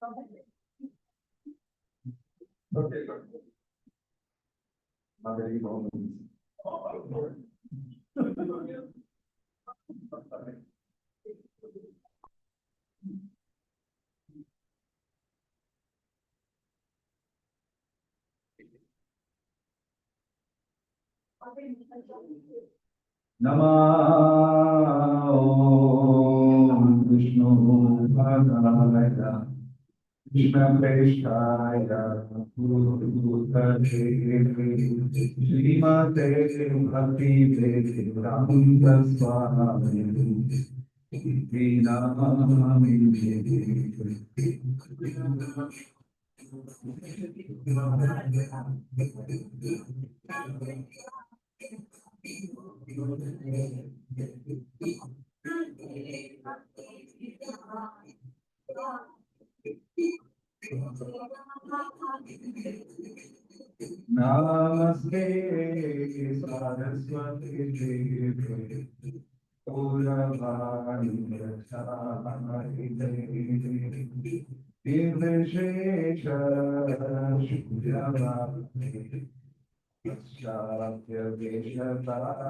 Okay, good. Very moments. Namo Vishnu Padaya Krishna Prestaya Gurudhare Srimate Bhakti Vedanta Swami Vinamami Namaste Saraswati Devi Puravani Prasarite Nirvishesha Shudyavati Paschatya Veshatari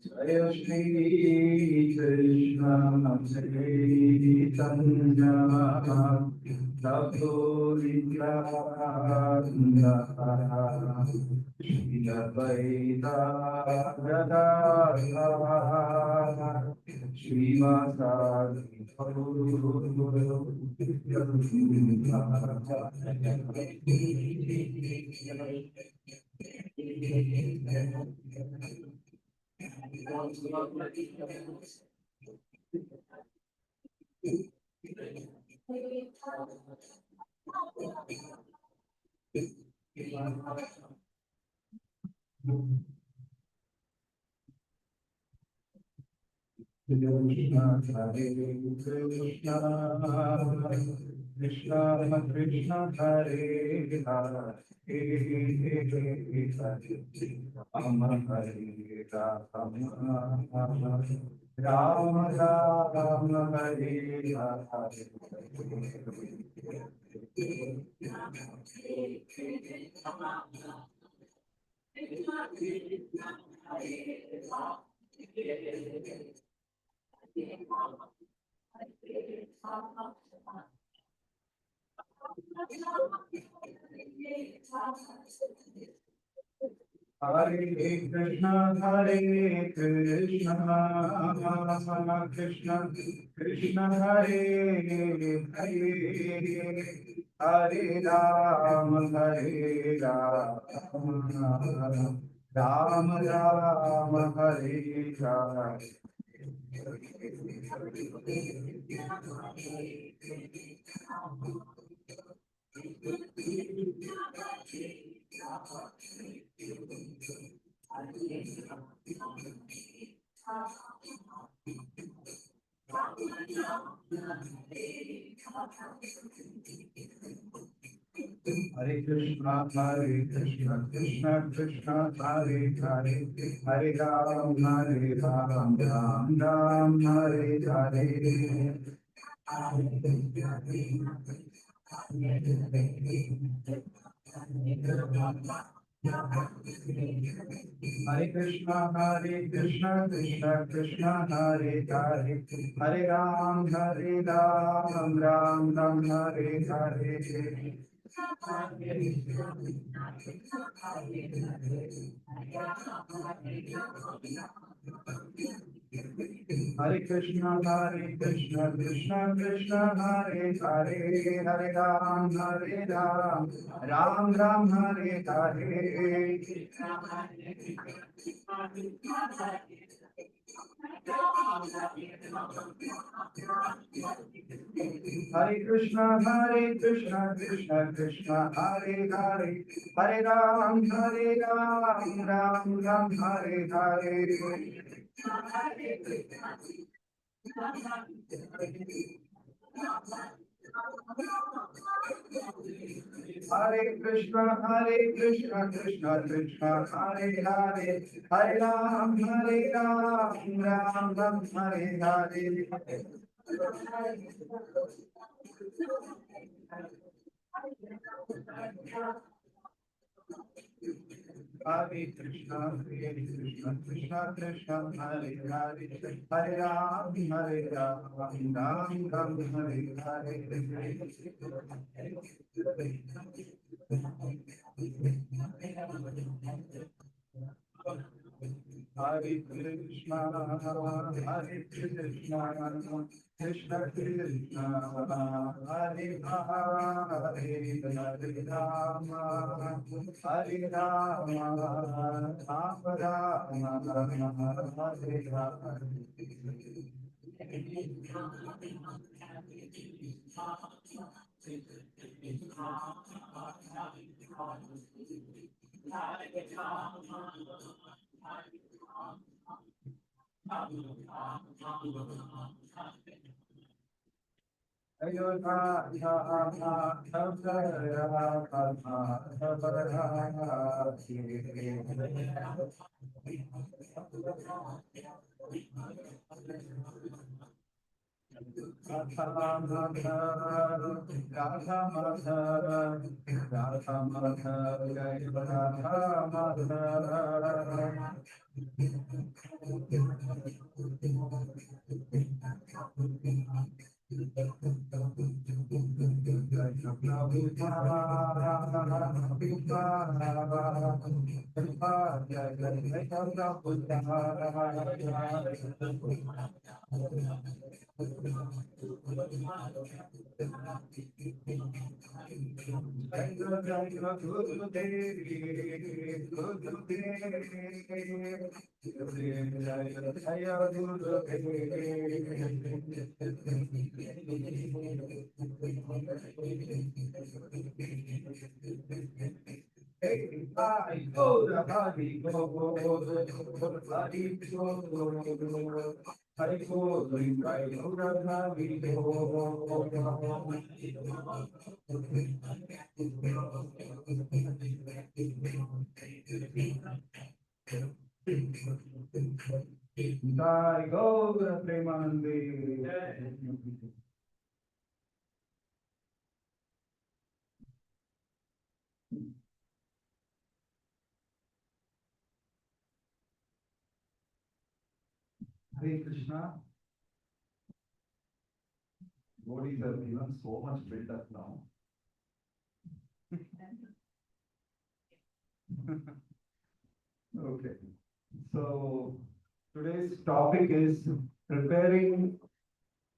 Jaya Shri Krishna Chaitanya Prabhu Nityananda Shri Advaita Gadadhara Srivasadi Krishna Hare Krishna Krishna Krishna Hare Hare Rama Hare Rama Rama Rama Hare Hare Krishna, Hare Krishna, Krishna Krishna, Hare Hare, Hare Rama, Hare Rama, Rama Rama, Hare Hare. Hare Krishna, Krishna Krishna, Hare Hare, Hare Ram, Hare Ram, Ram Ram, Hare Hare. Hare Krishna, Krishna Krishna, Hare Hare, Hare Ram, Ram Ram, Hare Hare. Hare Krishna, Krishna Krishna, Hare Hare, Hare Ram, Ram Ram, Hare Hare. Hare Krishna, Krishna Krishna, Hare Hare, Hare Ram, Ram, Hare Hare. Hare Krishna, Krishna Krishna, Hare Hare, Hare Ram, Hare Hare. Hare Krishna, Krishna Krishna, Hare Hare, Hare Ram, Ram, Hare Hare. Hare Krishna, Hare Krishna, Krishna Krishna, Hare Hare, Hare Rama, Hare Rama, Rama Rama, Jai Gaura Premanande. Hare Krishna. Bodies are given so much built up now. Okay. So today's topic is preparing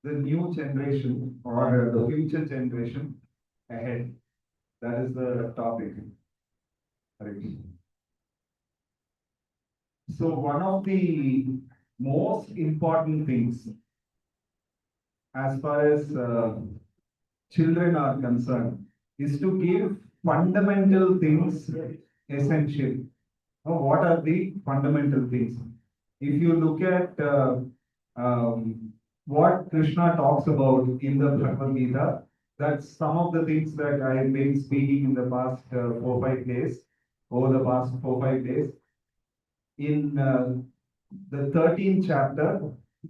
the new generation or the future generation ahead. That is the topic. So one of the most important things as far as children are concerned is to give fundamental things essential. What are the fundamental things? If you look at what Krishna talks about in the Bhagavad Gita, that's some of the things that I have been speaking in the past 4-5 days, over the past 4-5 days. In the 13th chapter,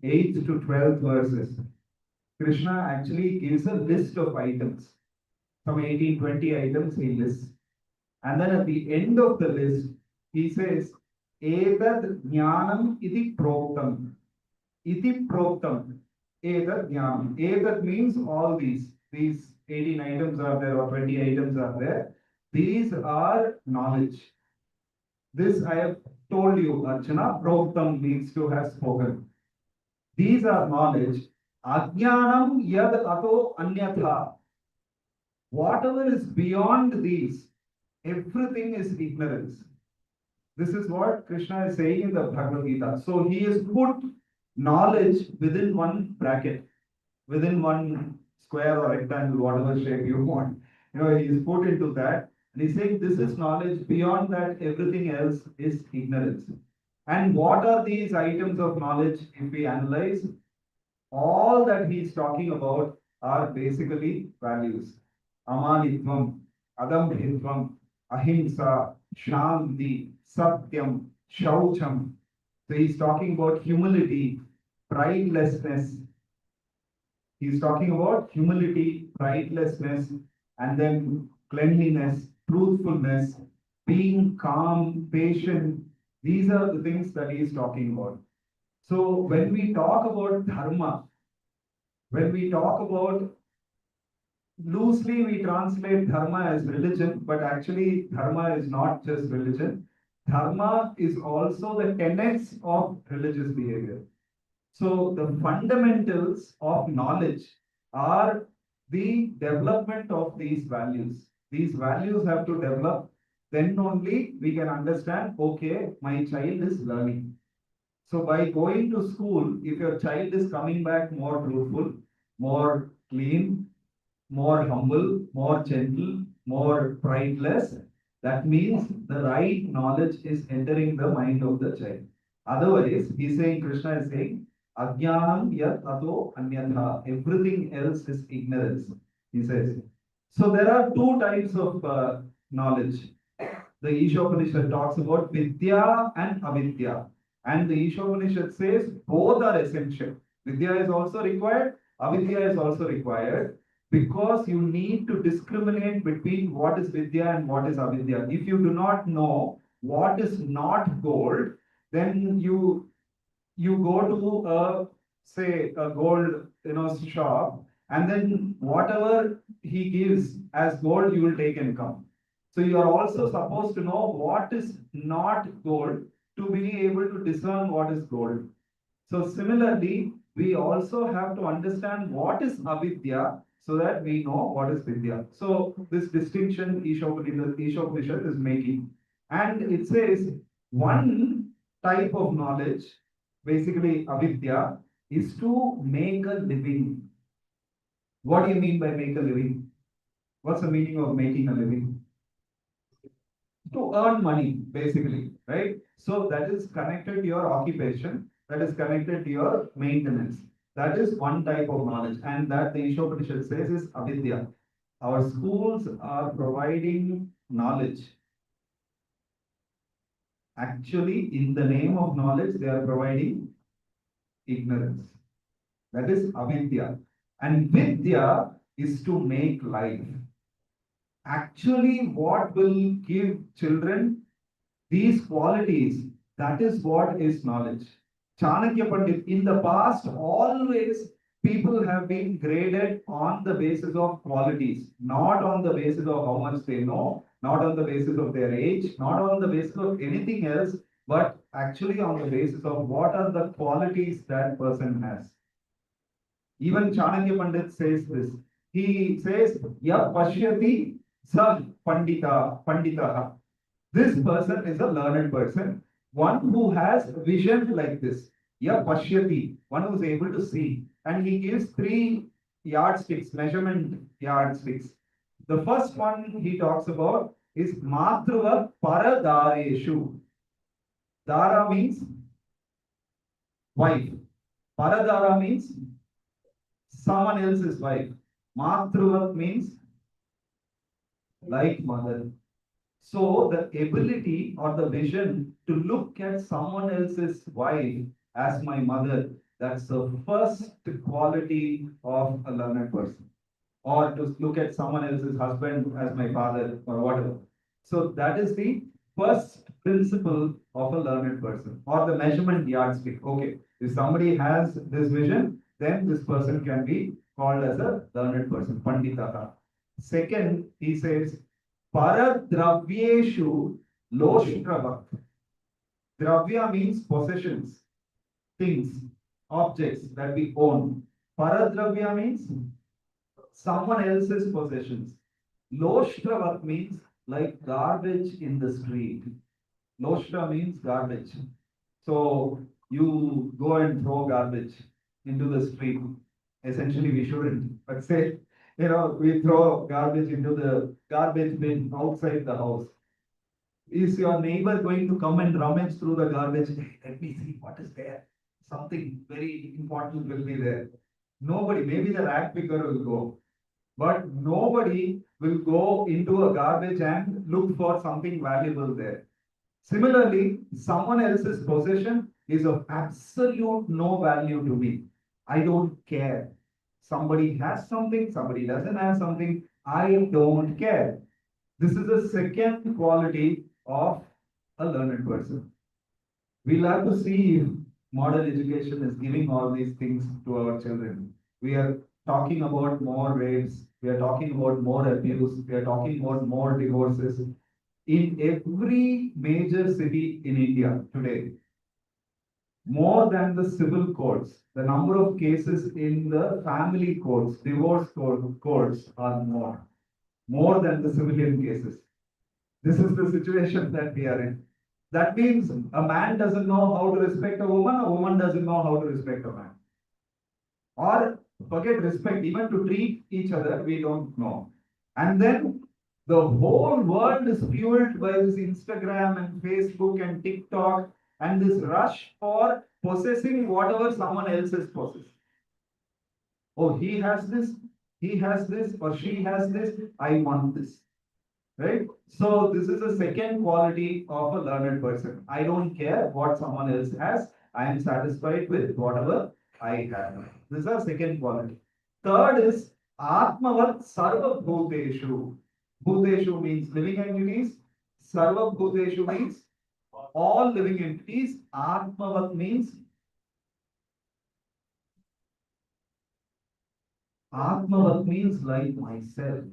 8th to 12th verses, Krishna actually gives a list of items. Some 18-20 items he lists. And then at the end of the list, he says, Etad jnanam iti proktam. Iti proktam. Etad jnanam. Etad means all these. These 18 items are there or 20 items are there. These are knowledge. This I have told you, Archana. Proktam means to have spoken. These are knowledge. Ajnanam yad ato anyatha. Whatever is beyond these, everything is ignorance. This is what Krishna is saying in the Bhagavad Gita. So he has put knowledge within one bracket, within one square or rectangle, whatever shape you want. He is put into that. And he's saying this is knowledge. Beyond that, everything else is ignorance. And what are these items of knowledge if we analyze? All that he's talking about are basically values. Amanitvam, Adambhitvam, Ahimsa, Shanti, Satyam, Shaucham. So he's talking about humility, pridelessness. He's talking about humility, pridelessness, and then cleanliness, truthfulness, being calm, patient. These are the things that he is talking about. So when we talk about dharma, when we talk about, loosely we translate dharma as religion, but actually dharma is not just religion. Dharma is also the tenets of religious behavior. So the fundamentals of knowledge are the development of these values. These values have to develop, then only we can understand, okay, my child is learning. So by going to school, if your child is coming back more truthful, more clean, more humble, more gentle, more prideless, that means the right knowledge is entering the mind of the child. Otherwise, he's saying, Krishna is saying, Ajnanam yat ato anyatha. Everything else is ignorance, he says. So there are two types of knowledge. The Ishopanishad talks about Vidya and Avidya. And the Ishopanishad says both are essential. Vidya is also required, Avidya is also required, because you need to discriminate between what is Vidya and what is Avidya. If you do not know what is not gold, then you go to a, say, a gold shop, and then whatever he gives as gold you will take and come. So you are also supposed to know what is not gold to be able to discern what is gold. So similarly, we also have to understand what is avidya so that we know what is vidya. So this distinction Ishopanishad is making. And it says one type of knowledge, basically avidya, is to make a living. What do you mean by make a living? What's the meaning of making a living? To earn money, basically, right? So that is connected to your occupation, that is connected to your maintenance. That is one type of knowledge, and that the Ishopanishad says is avidya. Our schools are providing knowledge. Actually, in the name of knowledge, they are providing ignorance. That is avidya. And vidya is to make life. Actually, what will give children these qualities, that is what is knowledge. Chanakya Pandit, in the past, always people have been graded on the basis of qualities, not on the basis of how much they know, not on the basis of their age, not on the basis of anything else, but actually on the basis of what are the qualities that person has. Even Chanakya Pandit says this. He says, Ya Pashyati Sa Panditaha. This person is a learned person, one who has vision like this. Ya Pashyati, one who is able to see. And he gives three yardsticks, measurement yardsticks. The first one he talks about is Matruva Paradareshu. Dara means wife. Paradara means someone else's wife. Matruva means like mother. So the ability or the vision to look at someone else's wife as my mother, that's the first quality of a learned person. Or to look at someone else's husband as my father or whatever. So that is the first principle of a learned person, or the measurement yardstick. Okay, if somebody has this vision, then this person can be called as a learned person, Panditaka. Second, he says, Paradravyeshu Loshtravat. Dravya means possessions, things, objects that we own. Paradravya means someone else's possessions. Loshtravat means like garbage in the street. Loshta means garbage. So you go and throw garbage into the street. Essentially, we shouldn't. But say, we throw garbage into the garbage bin outside the house. Is your neighbor going to come and rummage through the garbage? Hey, let me see what is there. Something very important will be there. Nobody, maybe the rag picker will go, but nobody will go into a garbage and look for something valuable there. Similarly, someone else's possession is of absolute no value to me. I don't care. Somebody has something, somebody doesn't have something. I don't care. This is the second quality of a learned person. We'll have to see if modern education is giving all these things to our children. We are talking about more rapes, we are talking about more abuse, we are talking about more divorces. In every major city in India today, more than the civil courts, the number of cases in the family courts, courts are more than the civilian cases. This is the situation that we are in. That means a man doesn't know how to respect a woman doesn't know how to respect a man. Or forget respect, even to treat each other, we don't know. And then the whole world is fueled by this Instagram and Facebook and TikTok and this rush for possessing whatever someone else has possessed. Oh, he has this, or she has this, I want this. Right? So this is a second quality of a learned person. I don't care what someone else has. I am satisfied with whatever I have. This is our second quality. Third is Atmavat Sarva Bhuteshu. Bhuteshu means living entities. Sarva Bhuteshu means all living entities. Atmavat means like myself.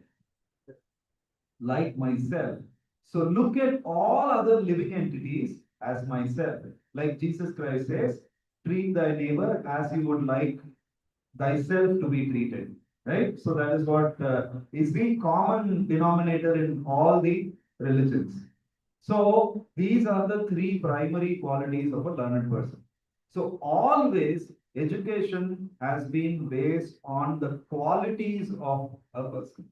Like myself. So look at all other living entities as myself. Like Jesus Christ says, treat thy neighbor as you would like thyself to be treated. Right? So that is what is the common denominator in all the religions. So these are the three primary qualities of a learned person. So always education has been based on the qualities of a person.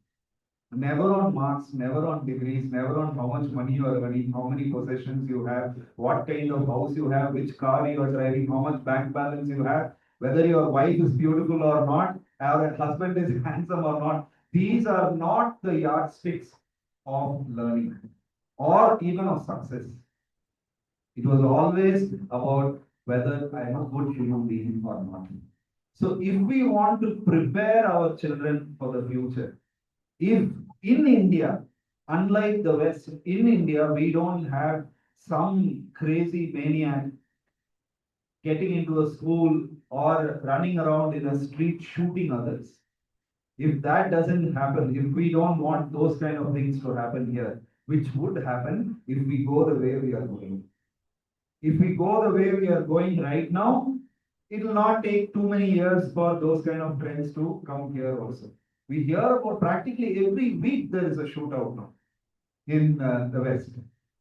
Never on marks, never on degrees, never on how much money you are earning, how many possessions you have, what kind of house you have, which car you are driving, how much bank balance you have, whether your wife is beautiful or not, or your husband is handsome or not. These are not the yardsticks of learning or even of success. It was always about whether I am a good human being or not. So if we want to prepare our children for the future, if in India, unlike the West, in India, we don't have some crazy maniac getting into a school or running around in a street shooting others. If that doesn't happen, if we don't want those kind of things to happen here, which would happen if we go the way we are going. If we go the way we are going right now, it will not take too many years for those kind of trends to come here also. We hear about practically every week there is a shootout now in the West.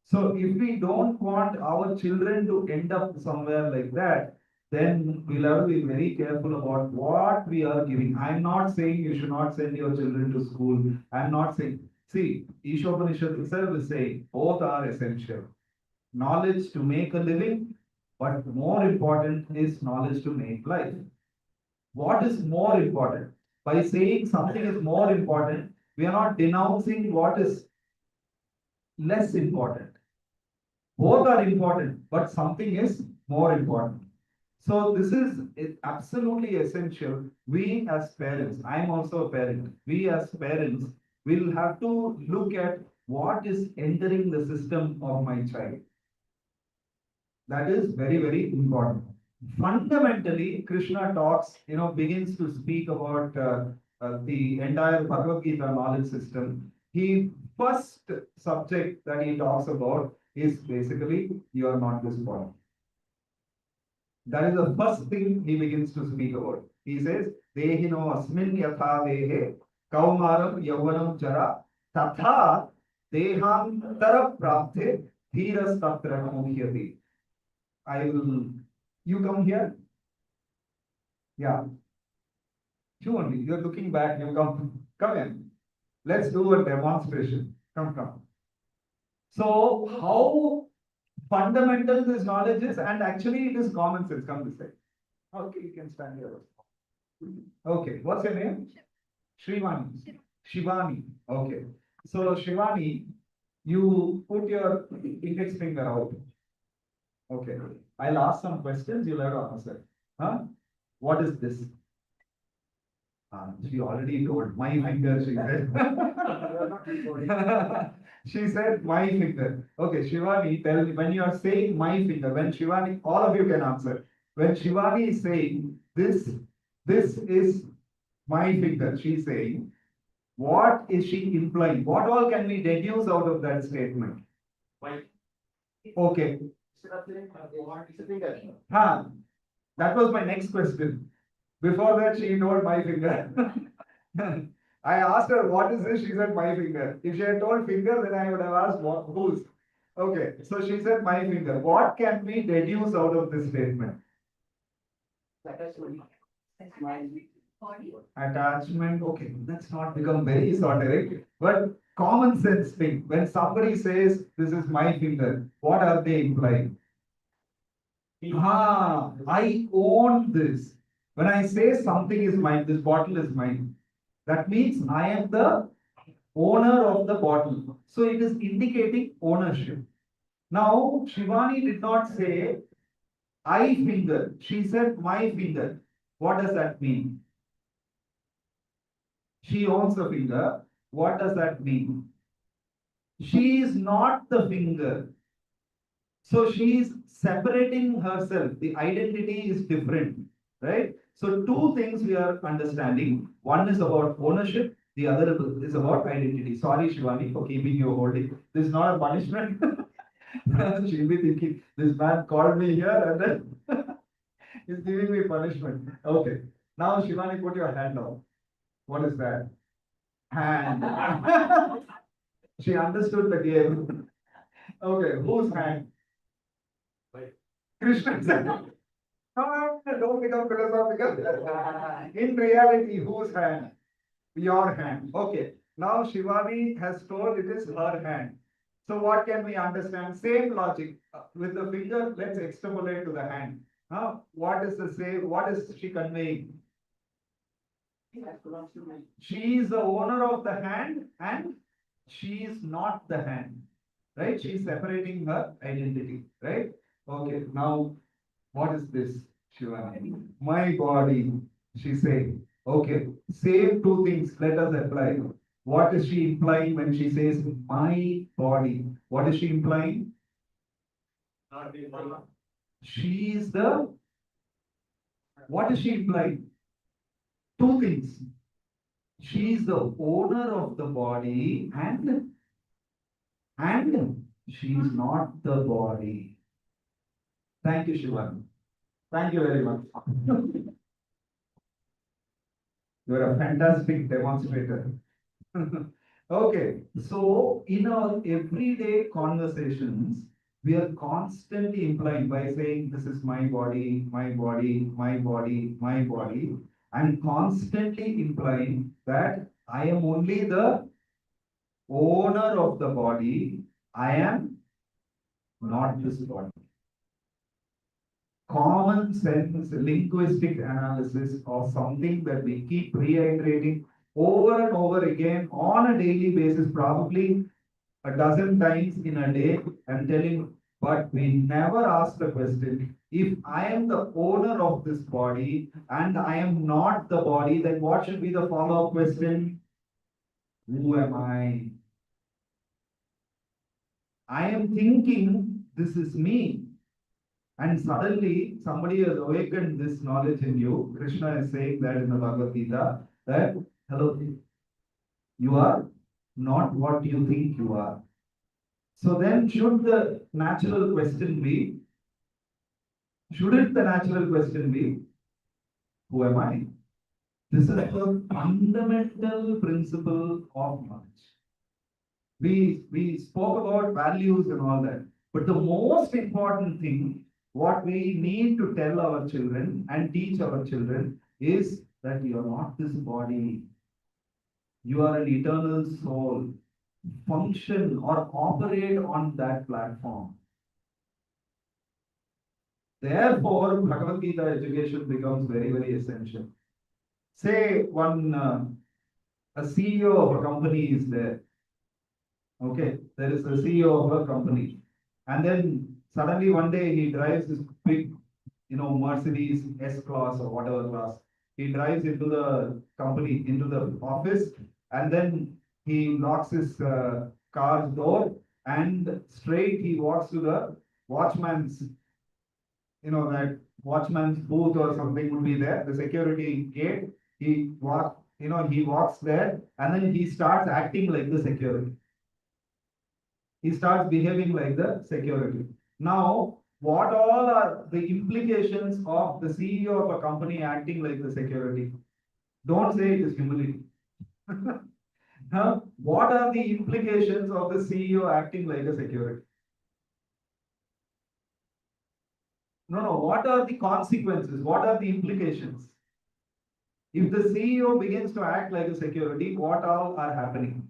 So if we don't want our children to end up somewhere like that, then we'll have to be very careful about what we are giving. I'm not saying you should not send your children to school. I'm not saying, see, Ishopanishad itself is saying both are essential. Knowledge to make a living, but more important is knowledge to make life. What is more important? By saying something is more important, we are not denouncing what is less important. Both are important, but something is more important. So this is absolutely essential. We as parents, I'm also a parent, we as parents will have to look at what is entering the system of my child. That is very, very important. Fundamentally, Krishna talks, begins to speak about the entire Bhagavad Gita knowledge system. He first subject that he talks about is basically you are not this body. That is the first thing he begins to speak about. He says, Dehino asmin yatha dehe kaumaram yauvanam jara tatha dehantara prapte Dhiras tatra muhyati. I will, you come here? Yeah, you only, you're looking back, you come in. Let's do a demonstration. Come. So, how fundamental this knowledge is, and actually it is common sense. Come this way. Okay, you can stand here. Okay, what's your name? Shrivani. Shivani. Okay. So, Shivani, you put your index finger out. Okay. I'll ask some questions, you'll have to answer. Huh? What is this? She already told my finger, she said. She said my finger. Okay, Shivani, tell me, when you are saying my finger, when Shivani, all of you can answer. When Shivani is saying this is my finger, she's saying, what is she implying? What all can we deduce out of that statement? Okay. Huh. That was my next question. Before that, she told my finger. I asked her, what is this? She said, my finger. If she had told finger, then I would have asked, whose? Okay, so she said, my finger. What can we deduce out of this statement? Attachment. Okay, that's not become very esoteric, but common sense thing. When somebody says, this is my finger, what are they implying? I own this. When I say something is mine, this bottle is mine. That means I am the owner of the bottle. So it is indicating ownership. Now, Shivani did not say I finger. She said my finger. What does that mean? She owns the finger. What does that mean? She is not the finger. So she is separating herself. The identity is different, right? So two things we are understanding. One is about ownership. The other is about identity. Sorry, Shivani, for keeping you holding. This is not a punishment. She'll be thinking, this man called me here and then he's giving me punishment. Okay. Now, Shivani, put your hand down. What is that? Hand. She understood the game. Okay, whose hand? Krishna's hand. Don't become philosophical. In reality, whose hand? Your hand. Okay. Now Shivani has told it is her hand. So what can we understand? Same logic. With the finger, let's extrapolate to the hand. What is the same? What is she conveying? She is the owner of the hand and she is not the hand. Right? She is separating her identity. Right? Okay. Now, what is this, Shivani? My body, she said. Okay, same two things, let us apply. What is she implying when she says my body? What is she implying? She is the, what is she implying? Two things. She is the owner of the body and she is not the body. Thank you, Shivani. Thank you very much. You're a fantastic demonstrator. Okay, so in our everyday conversations, we are constantly implying by saying, this is my body, my body, my body, my body. I'm constantly implying that I am only the owner of the body. I am not this body. Common sense linguistic analysis of something that we keep reiterating over and over again on a daily basis, probably a dozen times in a day. I'm telling, but we never ask the question, if I am the owner of this body and I am not the body, then what should be the follow-up question? Who am I? I am thinking this is me. And suddenly somebody has awakened this knowledge in you. Krishna is saying that in the Bhagavad Gita, that, hello, you are not what you think you are. So then shouldn't the natural question be, who am I? This is the fundamental principle of knowledge. We spoke about values and all that. But the most important thing, what we need to tell our children and teach our children is that you are not this body. You are an eternal soul. Function or operate on that platform. Therefore, Bhagavad Gita education becomes very, very essential. Say a CEO of a company is there. Okay, there is a CEO of a company, and then suddenly one day he drives this big, Mercedes S class or whatever class. He drives into the company, into the office, and then he locks his car's door, and straight he walks to the watchman's, that watchman's booth or something would be there, the security gate. He walks there, and then he starts acting like the security. He starts behaving like the security. Now, what all are the implications of the CEO of a company acting like the security? Don't say it is humility. Huh? What are the implications of the CEO acting like a security? No. What are the consequences? What are the implications? If the CEO begins to act like a security, what all are happening?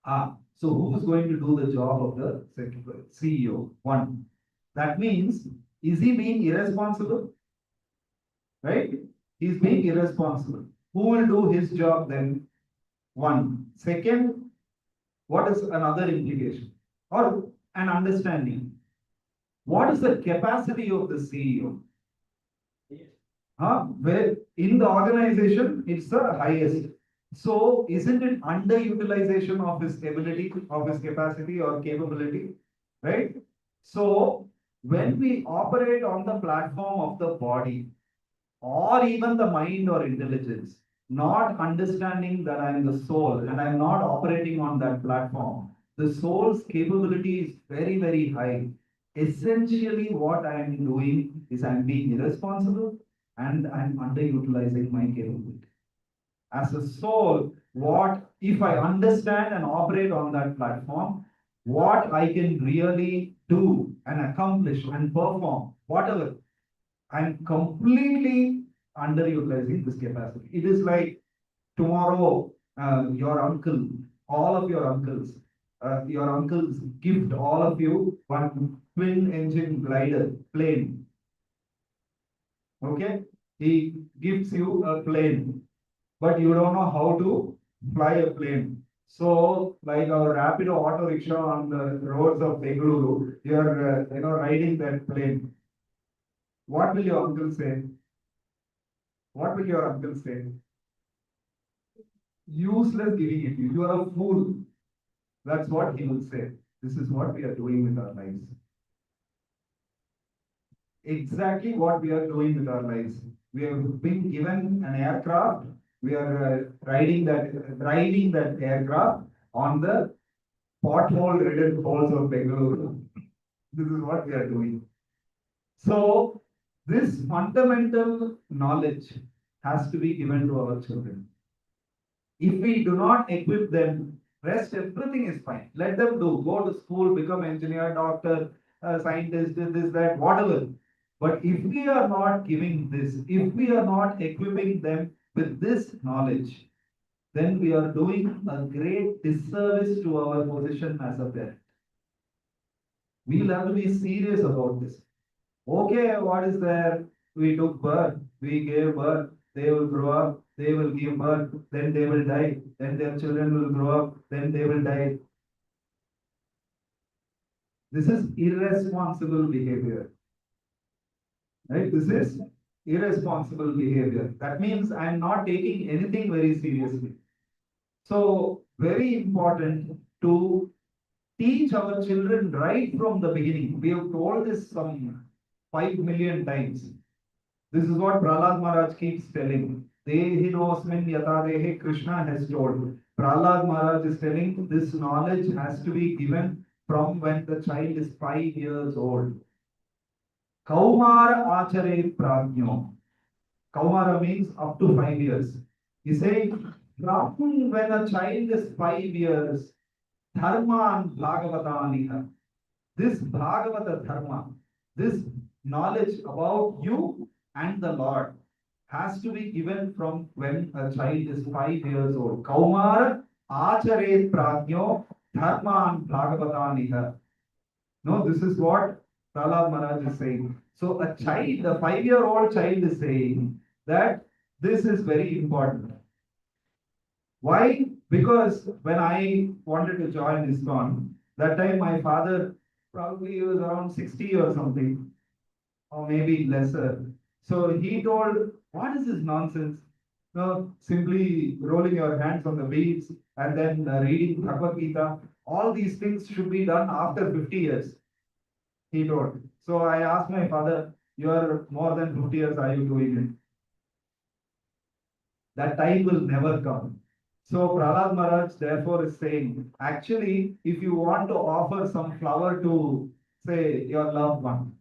So who's going to do the job of the CEO? One. That means, is he being irresponsible? Right? He's being irresponsible. Who will do his job then? One. Second, what is another implication? Or an understanding. What is the capacity of the CEO? Where in the organization, it's the highest. So, isn't it underutilization of his ability, of his capacity or capability? Right? So, when we operate on the platform of the body, or even the mind or intelligence, not understanding that I am the soul and I'm not operating on that platform, the soul's capability is very, very high. Essentially, what I am doing is I'm being irresponsible and I'm underutilizing my capability. As a soul, what if I understand and operate on that platform, what I can really do and accomplish and perform, whatever, I'm completely underutilizing this capacity. It is like tomorrow, your uncle, all of your uncles gift all of you one twin engine glider plane. Okay, he gives you a plane, but you don't know how to fly a plane. So, like our Rapido auto rickshaw on the roads of Bengaluru, you're riding that plane. What will your uncle say? What will your uncle say? Useless giving it to you. You are a fool. That's what he will say. This is what we are doing with our lives. Exactly what we are doing with our lives. We have been given an aircraft. We are driving that aircraft on the pothole-ridden halls of Bengaluru. This is what we are doing. So, this fundamental knowledge has to be given to our children. If we do not equip them, rest everything is fine. Let them do. Go to school, become engineer, doctor, scientist, this, that, whatever. But if we are not giving this, if we are not equipping them with this knowledge, then we are doing a great disservice to our position as a parent. We will have to be serious about this. Okay, what is there? We took birth, we gave birth, they will grow up, they will give birth, then they will die, then their children will grow up, then they will die. This is irresponsible behavior. Right? This is irresponsible behavior. That means I'm not taking anything very seriously. So, very important to teach our children right from the beginning. We have told this some 5 million times. This is what Prahlad Maharaj keeps telling. Dehinosmin yatadehe Krishna has told. Prahlad Maharaj is telling this knowledge has to be given from when the child is 5 years old. Kaumara achare prajno. Kaumara means up to 5 years. He says, when a child is 5 years, dharman bhagavataniha. This Bhagavata Dharma, this knowledge about you and the Lord has to be given from when a child is 5 years old. Kaumara Acharet Prajno Dharman Bhagavataniha. No, this is what Prahlad Maharaj is saying. So a child, a 5-year-old child is saying that this is very important. Why? Because when I wanted to join ISKCON, that time my father probably was around 60 or something, or maybe lesser. So he told, what is this nonsense? No, simply rolling your hands on the beads and then reading Bhagavad Gita. All these things should be done after 50 years, he told. So I asked my father, you are more than 50 years, are you doing it? That time will never come. So Prahlad Maharaj therefore is saying, actually, if you want to offer some flower to, say, your loved one,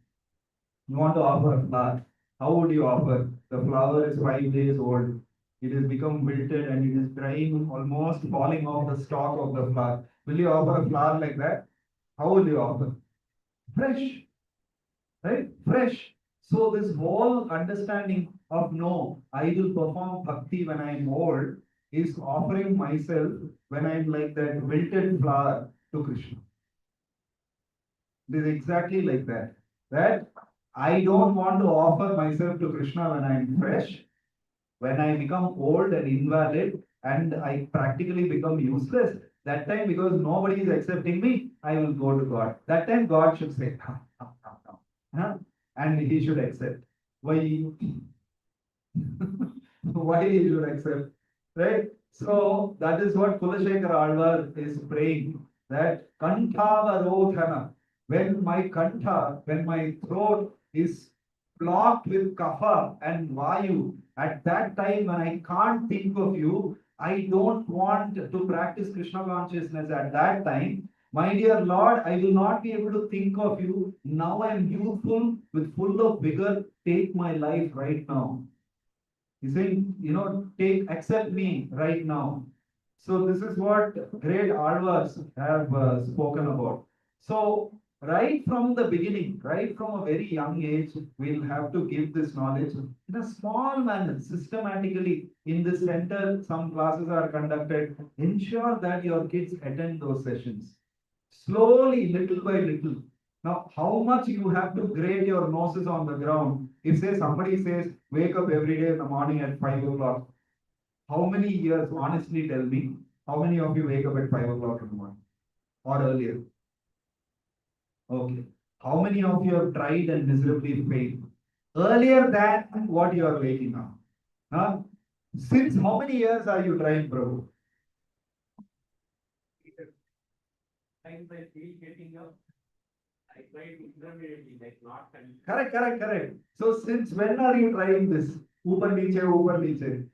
you want to offer a flower, how would you offer? The flower is 5 days old. It has become wilted and it is drying, almost falling off the stalk of the flower. Will you offer a flower like that? How will you offer? Fresh, right? Fresh. So this whole understanding of no, I will perform bhakti when I'm old is offering myself when I'm like that wilted flower to Krishna. It is exactly like that. That I don't want to offer myself to Krishna when I'm fresh. When I become old and invalid and I practically become useless, that time because nobody is accepting me, I will go to God. That time God should say, "Come, come, come, come." Huh? And he should accept. Why? Why he should accept? Right? So that is what Kulashekara Alvar is praying. That Kantavarodhana, when my kantha, when my throat is blocked with kapha and vayu, at that time when I can't think of you, I don't want to practice Krishna consciousness at that time. My dear Lord, I will not be able to think of you. Now I am youthful with full of vigor. Take my life right now. He's saying, take, accept me right now. So this is what great Alvars have spoken about. So right from the beginning, right from a very young age, we'll have to give this knowledge in a small manner, systematically. In this center, some classes are conducted. Ensure that your kids attend those sessions. Slowly, little by little. Now, how much you have to grate your noses on the ground? If say somebody says, wake up every day in the morning at 5 o'clock, how many years, honestly tell me, how many of you wake up at 5 o'clock in the morning or earlier? Okay. How many of you have tried and miserably failed? Earlier than what you are waking up. Huh? Since how many years are you trying, Prabhu? Times I feel getting up. I try to intermittently, like not continuously. Correct, correct, correct. So since when are you trying this? Upar niche, upar niche.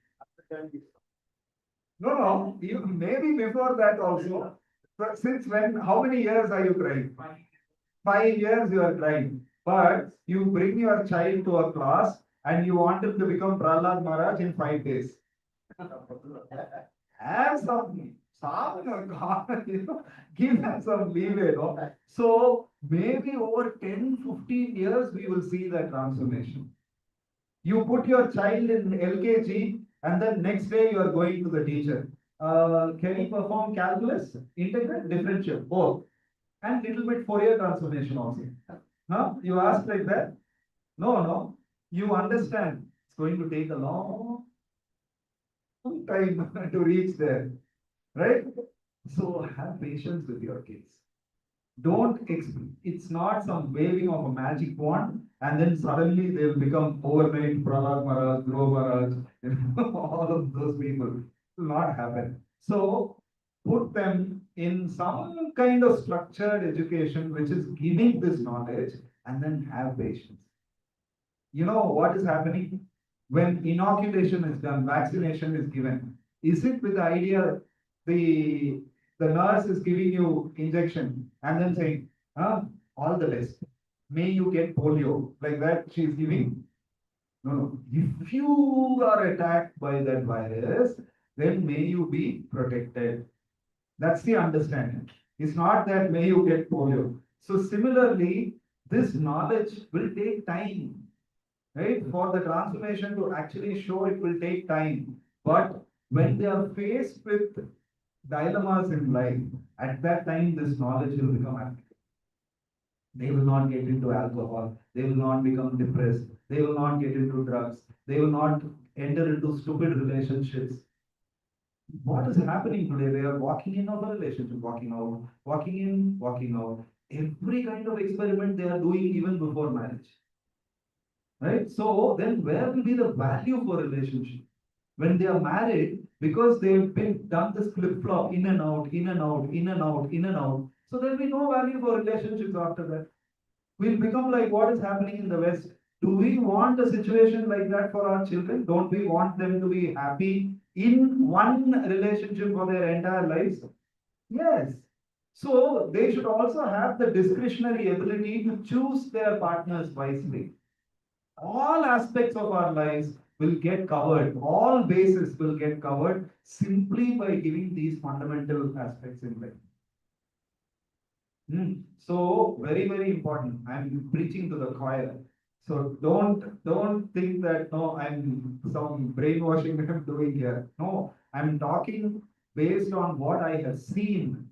No, no, you maybe before that also. But since when, how many years are you trying? 5 years you are trying. But you bring your child to a class and you want him to become Prahlad Maharaj in 5 days. Have give them some leeway. No? So maybe over 10, 15 years, we will see that transformation. You put your child in LKG and then next day you are going to the teacher. Can he perform calculus, integral, differential, both? And little bit Fourier transformation also. Huh? You ask like that? No, no. You understand. It's going to take a long time to reach there. Right? So have patience with your kids. It's not some waving of a magic wand and then suddenly they'll become overnight Prahlad Maharaj, Dhruv Maharaj, all of those people. It will not happen. So put them in some kind of structured education which is giving this knowledge and then have patience. You know what is happening? When inoculation is done, vaccination is given, is it with the idea the the nurse is giving you injection and then saying, all the best. May you get polio. Like that she's giving. No, no. If you are attacked by that virus, then may you be protected. That's the understanding. It's not that may you get polio. So similarly, this knowledge will take time, right? For the transformation to actually show, it will take time. But when they are faced with dilemmas in life, at that time, this knowledge will become applicable. They will not get into alcohol. They will not become depressed. They will not get into drugs. They will not enter into stupid relationships. What is happening today? They are walking in of a relationship, walking out, walking in, walking out. Every kind of experiment they are doing even before marriage. Right? So then where will be the value for relationship? When they are married, because they've been done this flip-flop in and out, in and out, in and out, in and out. So there'll be no value for relationships after that. We'll become like what is happening in the West. Do we want a situation like that for our children? Don't we want them to be happy in one relationship for their entire lives? Yes. So they should also have the discretionary ability to choose their partners wisely. All aspects of our lives will get covered, all bases will get covered simply by giving these fundamental aspects in life. So very, very important. I'm preaching to the choir. So don't think that no, I'm some brainwashing that I'm doing here. No, I'm talking based on what I have seen.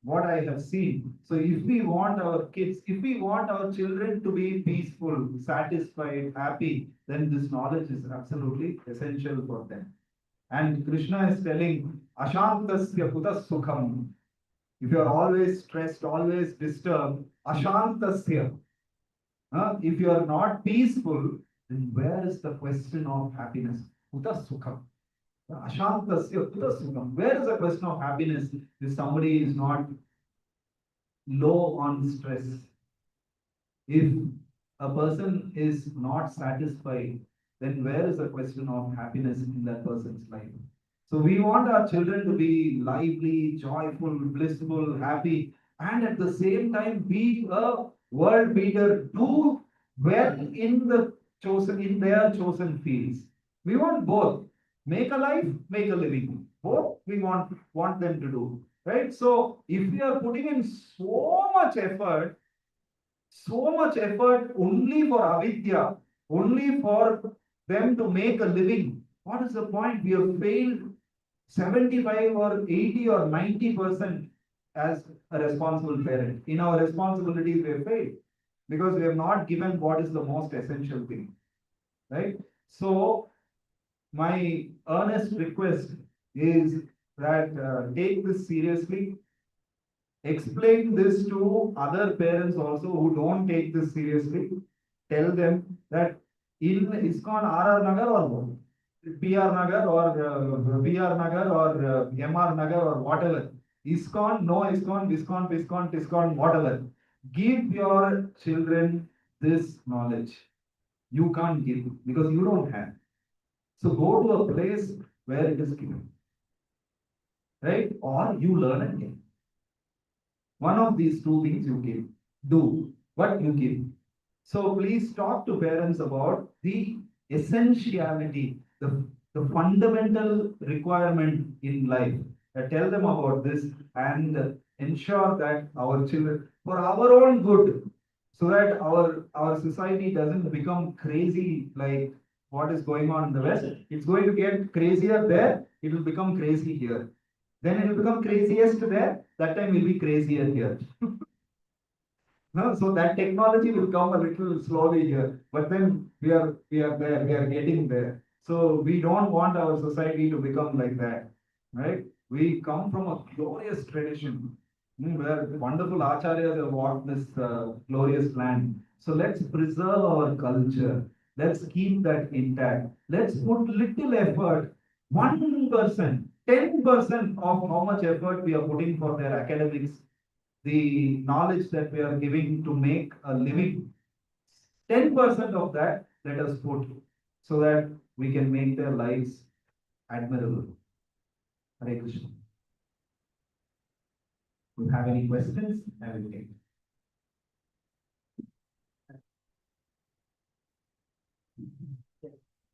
What I have seen. So if we want our kids, if we want our children to be peaceful, satisfied, happy, then this knowledge is absolutely essential for them. And Krishna is telling, Ashantasya kuta sukham. If you are always stressed, always disturbed, Ashantasya. If you are not peaceful, then where is the question of happiness? Kuta sukham. Ashantasya kuta sukham. Where is the question of happiness if somebody is not low on stress? If a person is not satisfied, then where is the question of happiness in that person's life? So we want our children to be lively, joyful, blissful, happy, and at the same time be a world beater, do well in their chosen fields. We want both. Make a life, make a living. Both we want them to do. Right? So if we are putting in so much effort only for avidya, only for them to make a living. What is the point? We have failed 75 or 80 or 90% as a responsible parent. In our responsibilities, we have failed because we have not given what is the most essential thing. Right? So, my earnest request is that take this seriously. Explain this to other parents also who don't take this seriously. Tell them that in ISKCON RR Nagar or PR Nagar or BR Nagar or MR Nagar or whatever. ISKCON, no ISKCON, VISKCON, PISKCON, TISKCON, whatever. Give your children this knowledge. You can't give because you don't have. So go to a place where it is given. Right? Or you learn again. One of these two things you give. Do what you give. So please talk to parents about the essentiality, the fundamental requirement in life. Tell them about this and ensure that our children, for our own good, so that our society doesn't become crazy like what is going on in the West. It's going to get crazier there, it will become crazy here. Then it will become craziest there, that time will be crazier here. No, so that technology will come a little slowly here, but then we are there, we are getting there. So we don't want our society to become like that, right? We come from a glorious tradition where wonderful acharyas have walked this glorious land. So let's preserve our culture. Let's keep that intact. Let's put little effort, 1%, 10% of how much effort we are putting for their academics, the knowledge that we are giving to make a living, 10% of that let us put so that we can make their lives admirable. Hare Krishna. If you have any questions, I will take.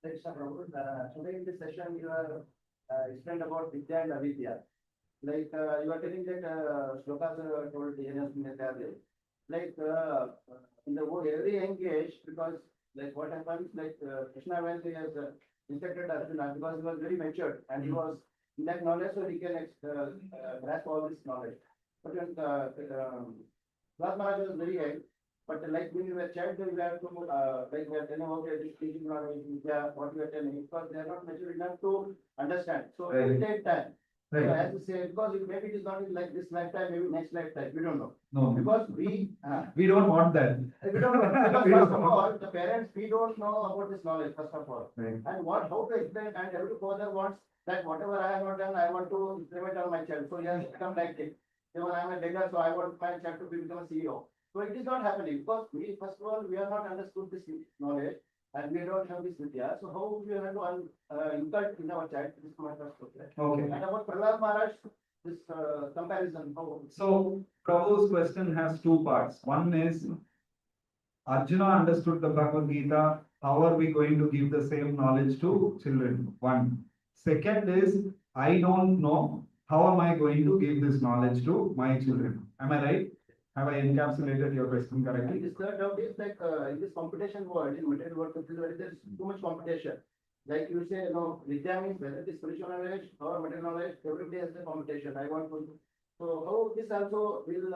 Krishna Prabhu, today in this session you are explained about Vidya and Avidya. Like you are telling that Shlokas told the like in the every young age, because like what happens, like Krishna when he has instructed Arjuna, because he was very matured and he was in that knowledge, so he can grasp all this knowledge. But when Lord Maharaj was very young, but like when you were a child, we have to like we are telling okay, this teaching knowledge, what we are telling, because they are not mature enough to understand. So it will take time. So as you say, because maybe it is not in like this lifetime, maybe next lifetime, we don't know. No, Because we don't want that. we don't know. Because We first don't of want- all, the parents, we don't know about this knowledge, first of all. Right. And what, how to explain, and every father wants that whatever I have not done, I want to implement on my child. So he has become like it. Even I am a beggar, so I want my child to become a CEO. So it is not happening because we, first of all, we have not understood this knowledge and we don't have this vidya. So how we have to inculcate in our child? This is my first question. Okay. And about Prahlad Maharaj, this comparison, how? So Prabhu's question has two parts. One is Arjuna understood the Bhagavad Gita. How are we going to give the same knowledge to children? One. Second is, I don't know. How am I going to give this knowledge to my children? Am I right? Have I encapsulated your question And correctly? this third doubt is like in this competition world, in material world, there is too much competition. Like you say, no, Vidya means whether it is spiritual knowledge or material knowledge, everybody has the competition. I want to. So how this also will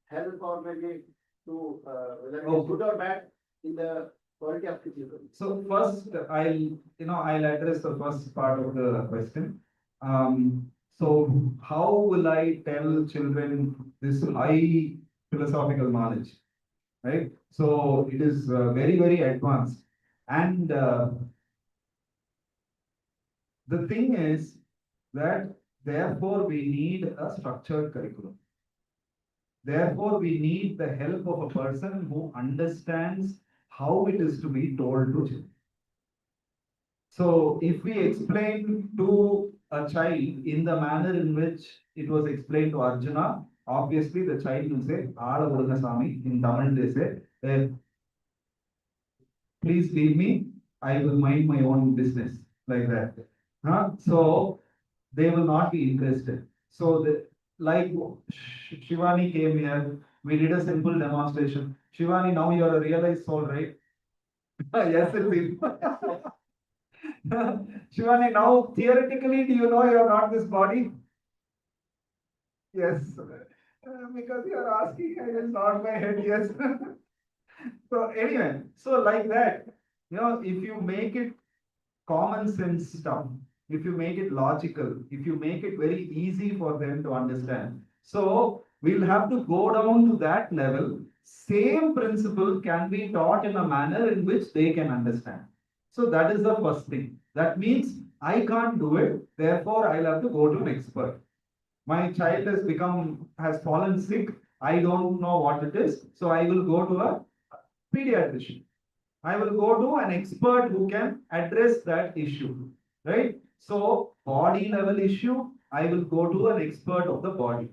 help or maybe to whether it is good or bad in the quality of the children. So first, I'll address the first part of the question. So how will I tell children this high philosophical knowledge, right? So it is very, very advanced. And the thing is that therefore we need a structured curriculum. Therefore, we need the help of a person who understands how it is to be told to children. So, if we explain to a child in the manner in which it was explained to Arjuna, obviously the child will say, Ala Muruga Swami. In Tamil, they say, please leave me, I will mind my own business, like that. So, they will not be interested. So, like Shivani came here, we did a simple demonstration. Shivani, now you are a realized soul, right? Yes, it is. Shivani, now theoretically, do you know you are not this body? Yes. Because you are asking, I just nod my head, yes. So anyway, so like that, if you make it common sense stuff, if you make it logical, if you make it very easy for them to understand. So we'll have to go down to that level. Same principle can be taught in a manner in which they can understand. So that is the first thing. That means I can't do it, therefore I'll have to go to an expert. My child has fallen sick, I don't know what it is, so I will go to a pediatrician. I will go to an expert who can address that issue, right? So, body level issue, I will go to an expert of the body.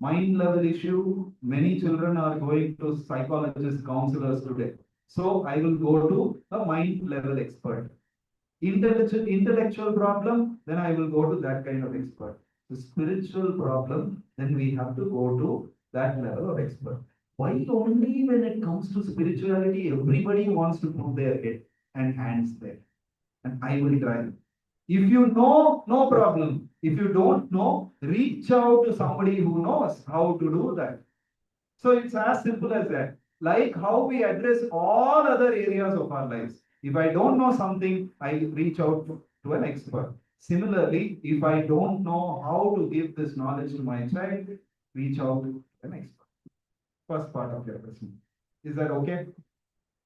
Mind level issue, many children are going to psychologists, counselors today. So, I will go to a mind level expert. Intellectual problem, then I will go to that kind of expert. The spiritual problem, then we have to go to that level of expert. Why only when it comes to spirituality, everybody wants to put their head and hands there, and I will drive. If you know, no problem. If you don't know, reach out to somebody who knows how to do that. So it's as simple as that. Like how we address all other areas of our lives. If I don't know something, I reach out to an expert. Similarly, if I don't know how to give this knowledge to my child, reach out to an expert. First part of your question. Is that okay?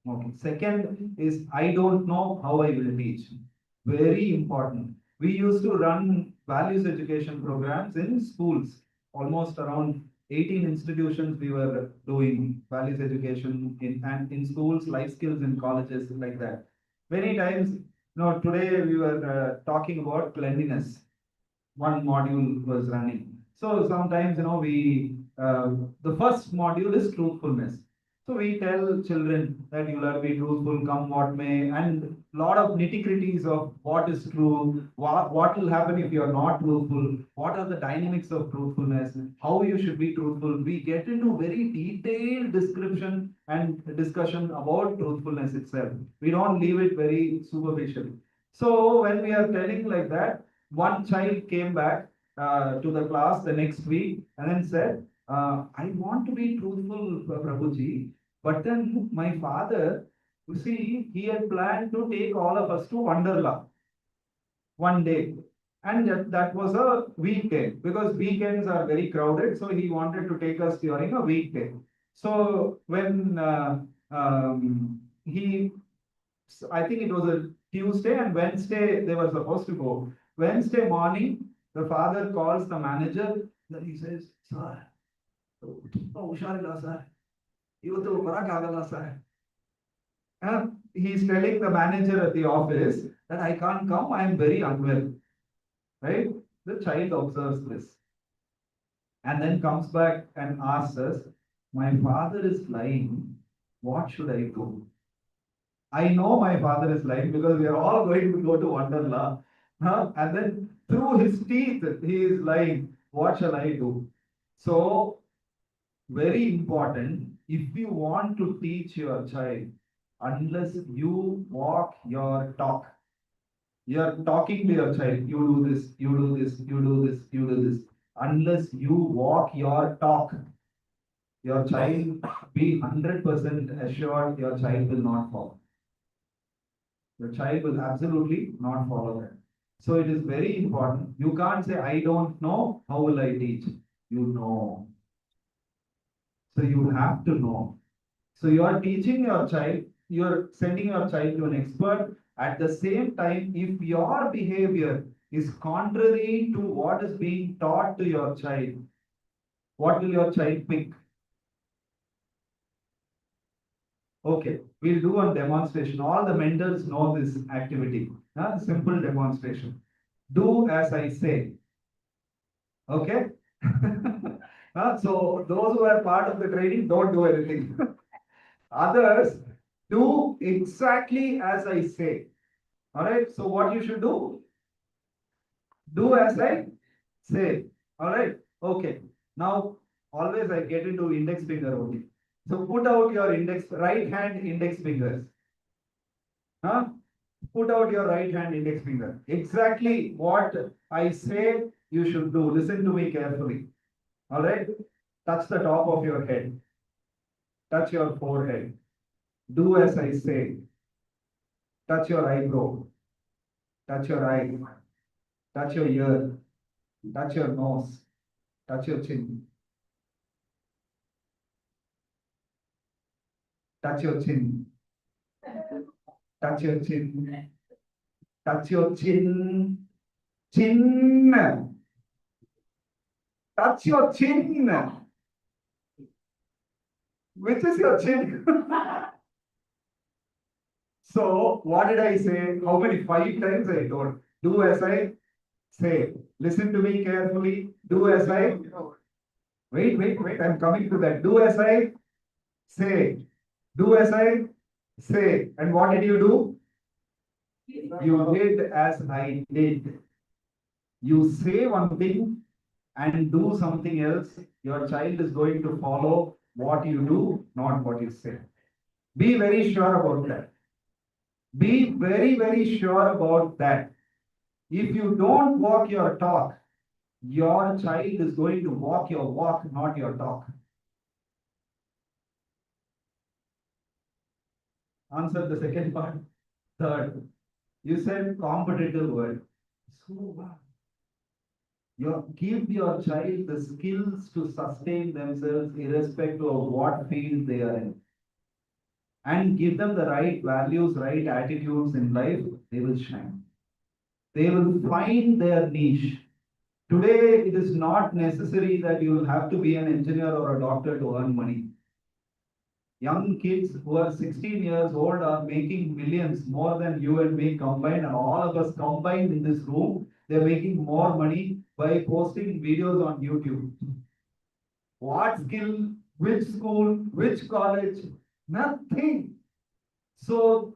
Okay. Second is I don't know how I will teach. Very important. We used to run values education programs in schools. Almost around 18 institutions we were doing values education in schools, life skills in colleges, like that. Many times, today we were talking about cleanliness. One module was running. So sometimes, the first module is truthfulness. So we tell children that you have to be truthful, come what may, and lot of nitty-gritties of what is true, what will happen if you are not truthful, what are the dynamics of truthfulness, how you should be truthful. We get into very detailed description and discussion about truthfulness itself. We don't leave it very superficially. So when we are telling like that, one child came back to the class the next week and then said, I want to be truthful, Prabhuji, but then my father, you see, he had planned to take all of us to Wonderla one day. And that was a weekday because weekends are very crowded. So he wanted to take us during a weekday. So when I think it was a Tuesday and Wednesday they were supposed to go. Wednesday morning, the father calls the manager. Then he says, Sir, ತುಂಬಾ ಹುಷಾರಿಲ್ಲ sir ಇವತ್ತು ಬರಕ್ಕಾಗಲ್ಲ sir. He's telling the manager at the office that I can't come, I am very unwell. Right? The child observes this and then comes back and asks us, my father is lying, what should I do? I know my father is lying because we are all going to go to Wonderla. And then through his teeth, he is lying. What shall I do? So, very important, if you want to teach your child, unless you walk your talk, you are talking to your child, you do this, you do this, you do this, you do this. Unless you walk your talk, your child, be 100% assured your child will not follow. Your child will absolutely not follow that. So it is very important. You can't say, I don't know, how will I teach? You know. So you have to know. So you are teaching your child, you are sending your child to an expert. At the same time, if your behavior is contrary to what is being taught to your child, what will your child pick? Okay, we'll do a demonstration. All the mentors know this activity. Simple demonstration. Do as I say. Okay? So those who are part of the training, don't do anything. Others, do exactly as I say. All right. So what you should do? Do as I say. All right. Okay. Now, always I get into index finger only. So put out your right hand index fingers. Huh? Put out your right hand index finger. Exactly what I say you should do. Listen to me carefully. All right. Touch the top of your head. Touch your forehead. Do as I say. Touch your eyebrow. Touch your eye. Touch your ear. Touch your nose. Touch your chin. Touch your chin. Touch your chin. Touch your chin. Chin. Touch your chin. Which is your chin? So, what did I say? How many? 5 times I told. Do as I say. Listen to me carefully. Do as I. Wait. I'm coming to that. Do as I say. Do as I say. And what did you do? You did as I did. You say one thing and do something else. Your child is going to follow what you do, not what you say. Be very sure about that. Be very, very sure about that. If you don't walk your talk, your child is going to walk your walk, not your talk. Answer the second part. Third, you said competitive word. So give your child the skills to sustain themselves irrespective of what field they are in. And give them the right values, right attitudes in life, they will shine. They will find their niche. Today, it is not necessary that you will have to be an engineer or a doctor to earn money. Young kids who are 16 years old are making millions more than you and me combined, and all of us combined in this room. They're making more money by posting videos on YouTube. What skill which school, which college, nothing. So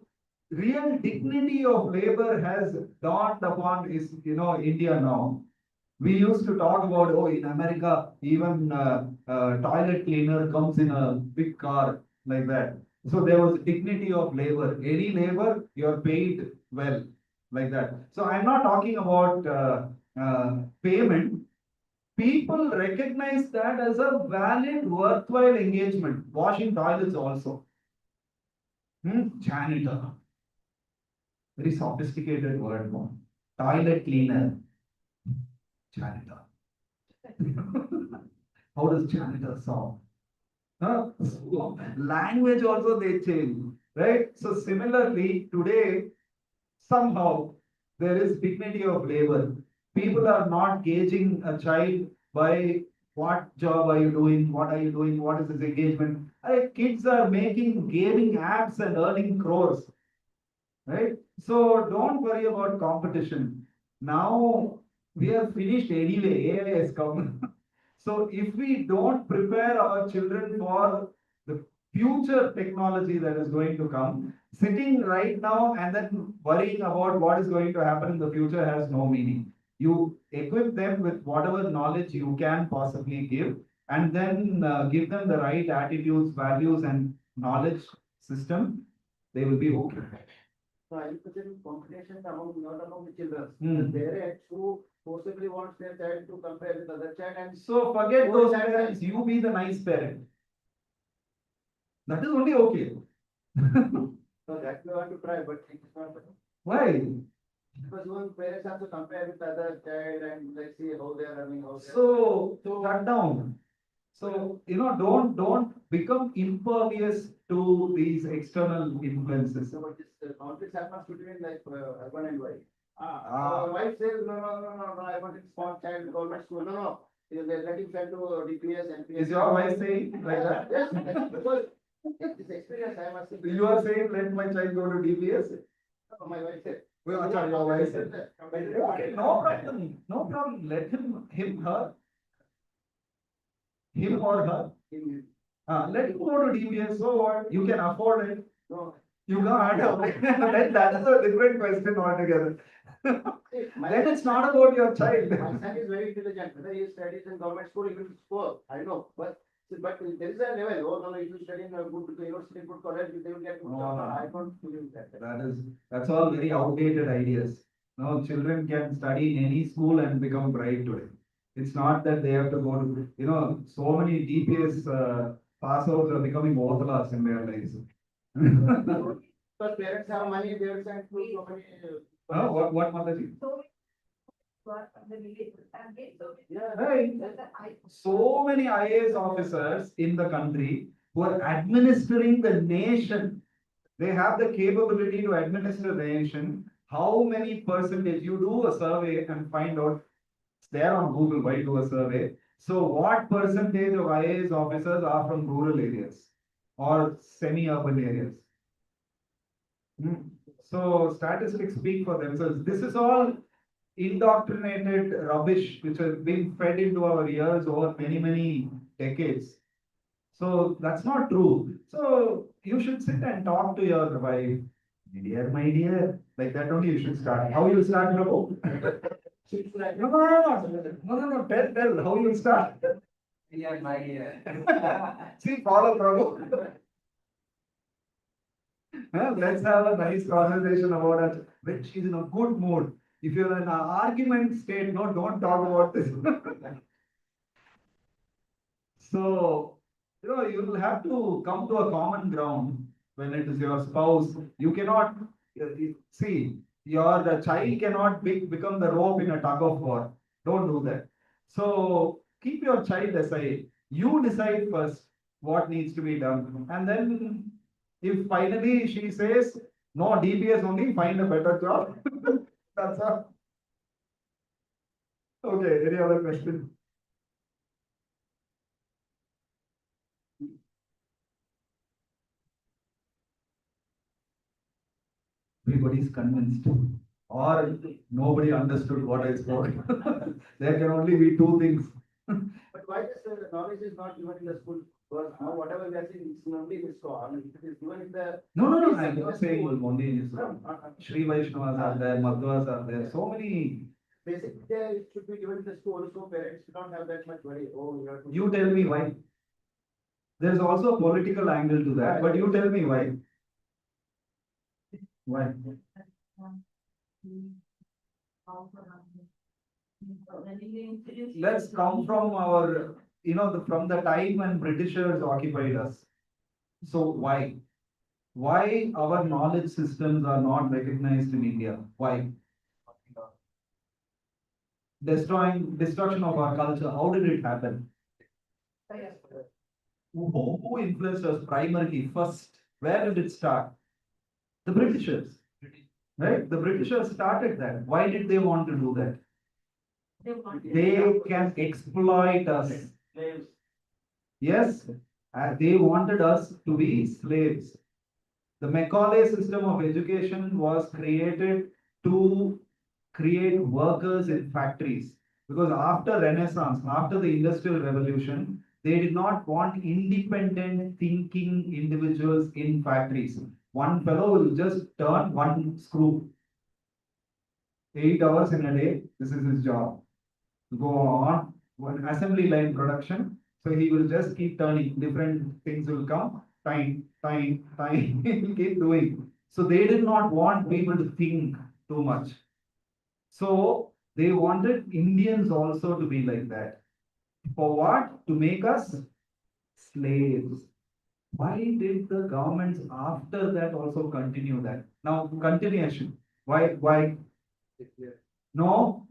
real dignity of labor has dawned upon is, India now. We used to talk about, oh, in America, even toilet cleaner comes in a big car like that. So there was dignity of labor. Any labor, you're paid well, like that. So I'm not talking about payment. People recognize that as a valid, worthwhile engagement. Washing toilets also. Janitor, very sophisticated word. Toilet cleaner, janitor. How does janitor sound? So language also they change, right? So similarly, today somehow there is dignity of labor. People are not gauging a child by what job are you doing, what are you doing, what is his engagement. Kids are making gaming apps and earning crores, right? So don't worry about competition. Now we are finished anyway. AI has come. So if we don't prepare our children for the future technology that is going to come, sitting right now and then worrying about what is going to happen in the future has no meaning. You equip them with whatever knowledge you can possibly give, and then give them the right attitudes, values, and knowledge system. They will be okay. So I represent competition among not among the children. Hmm. The parents who possibly wants their child to compare with other child and So forget those parents. You be the nice parent. That is only okay. so that we want to try, but it's not Why? because even parents have to compare with other child and let's see how they are learning, how they are. So cut down. So don't become impervious to these external influences. So but this conflicts happens between like husband and wife. Ah. Wife says no, I want a small child government school. No. They let him send to DPS and PS. Is your wife saying like that? Yes, because this experience I must say. You are saying let my child go to DPS? My wife said. Well, achha, your wife said. Okay, no problem. No problem. Let him or her. Let him go to DPS. So what? You can afford it. No. You can't. Then that is a different question altogether. Then it's not about your child. My son is very intelligent. Whether he studies in government school, he will score. I know. But there is a level. Oh no, if you study in a good university, good college, they will get good job. No. I don't believe that. That's all very outdated ideas. No, children can study in any school and become bright today. It's not that they have to go to, so many DPS pass outs are becoming orthodox in their lives. Because parents have money, they will send to so many. What Mataji? Yeah. Right. So many IAS officers in the country who are administering the nation. They have the capability to administer the nation. How many percentage? You do a survey and find out. It's there on Google. Why do a survey? So what percentage of IAS officers are from rural areas or semi-urban areas? So statistics speak for themselves. This is all indoctrinated rubbish which has been fed into our ears over many, many decades. So that's not true. So you should sit and talk to your wife. My dear, like that only you should start. How you start, Prabhu? No. Tell. How you start? Yeah, my dear. See, follow Prabhu. Let's have a nice conversation about it when she's in a good mood. If you're in an argument state, no, don't talk about this. So, you will have to come to a common ground when it is your spouse. You cannot see your child cannot become the rope in a tug of war. Don't do that. So keep your child aside. You decide first what needs to be done, and then if finally she says no DPS only, find a better job. That's all. Okay. Any other question? Everybody is convinced, or nobody understood what I spoke. There can only be two things. But why this knowledge is not given in the school? Because now whatever we are seeing, it's only in ISKCON. If it is given in the. No, I'm not saying only in No, Islam. Sri Vaishnavas are there, Madhvas are there, so many. Basically, it should be given in the school, so parents do not have that much worry. Oh, you have to. You tell me why. There's also a political angle to that, but you tell me why. Why? Let's come from our, from the time when Britishers occupied us. So why? Why our knowledge systems are not recognized in India? Why? Destruction of our culture. How did it happen? Who influenced us primarily first? Where did it start? The Britishers. Right? The Britishers started that. Why did they want to do that? They can exploit us. Slaves. Yes, they wanted us to be slaves. The Macaulay system of education was created to create workers in factories. Because after Renaissance, after the Industrial Revolution, they did not want independent thinking individuals in factories. One fellow will just turn one screw. 8 hours in a day, this is his job. Go on, one assembly line production. So he will just keep turning, different things will come, time, he will keep doing. So they did not want people to think too much. So they wanted Indians also to be like that. For what? To make us slaves. Why did the governments after that also continue that? Now, continuation. Why? No,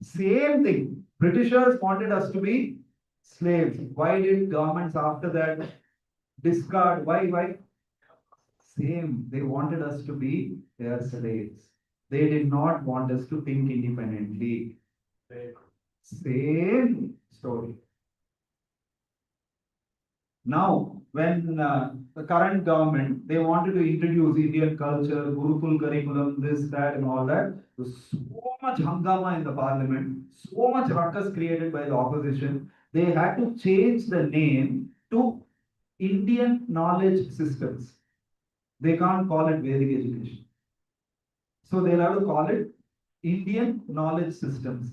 same thing. Britishers wanted us to be slaves. Why did governments after that discard? Why? Same. They wanted us to be their slaves. They did not want us to think independently. Same story. Now, when the current government, they wanted to introduce Indian culture, Gurukul curriculum, this, that, and all that. There was so much hangama in the parliament, so much ruckus created by the opposition. They had to change the name to Indian knowledge systems. They can't call it Vedic education. So they'll have to call it Indian knowledge systems.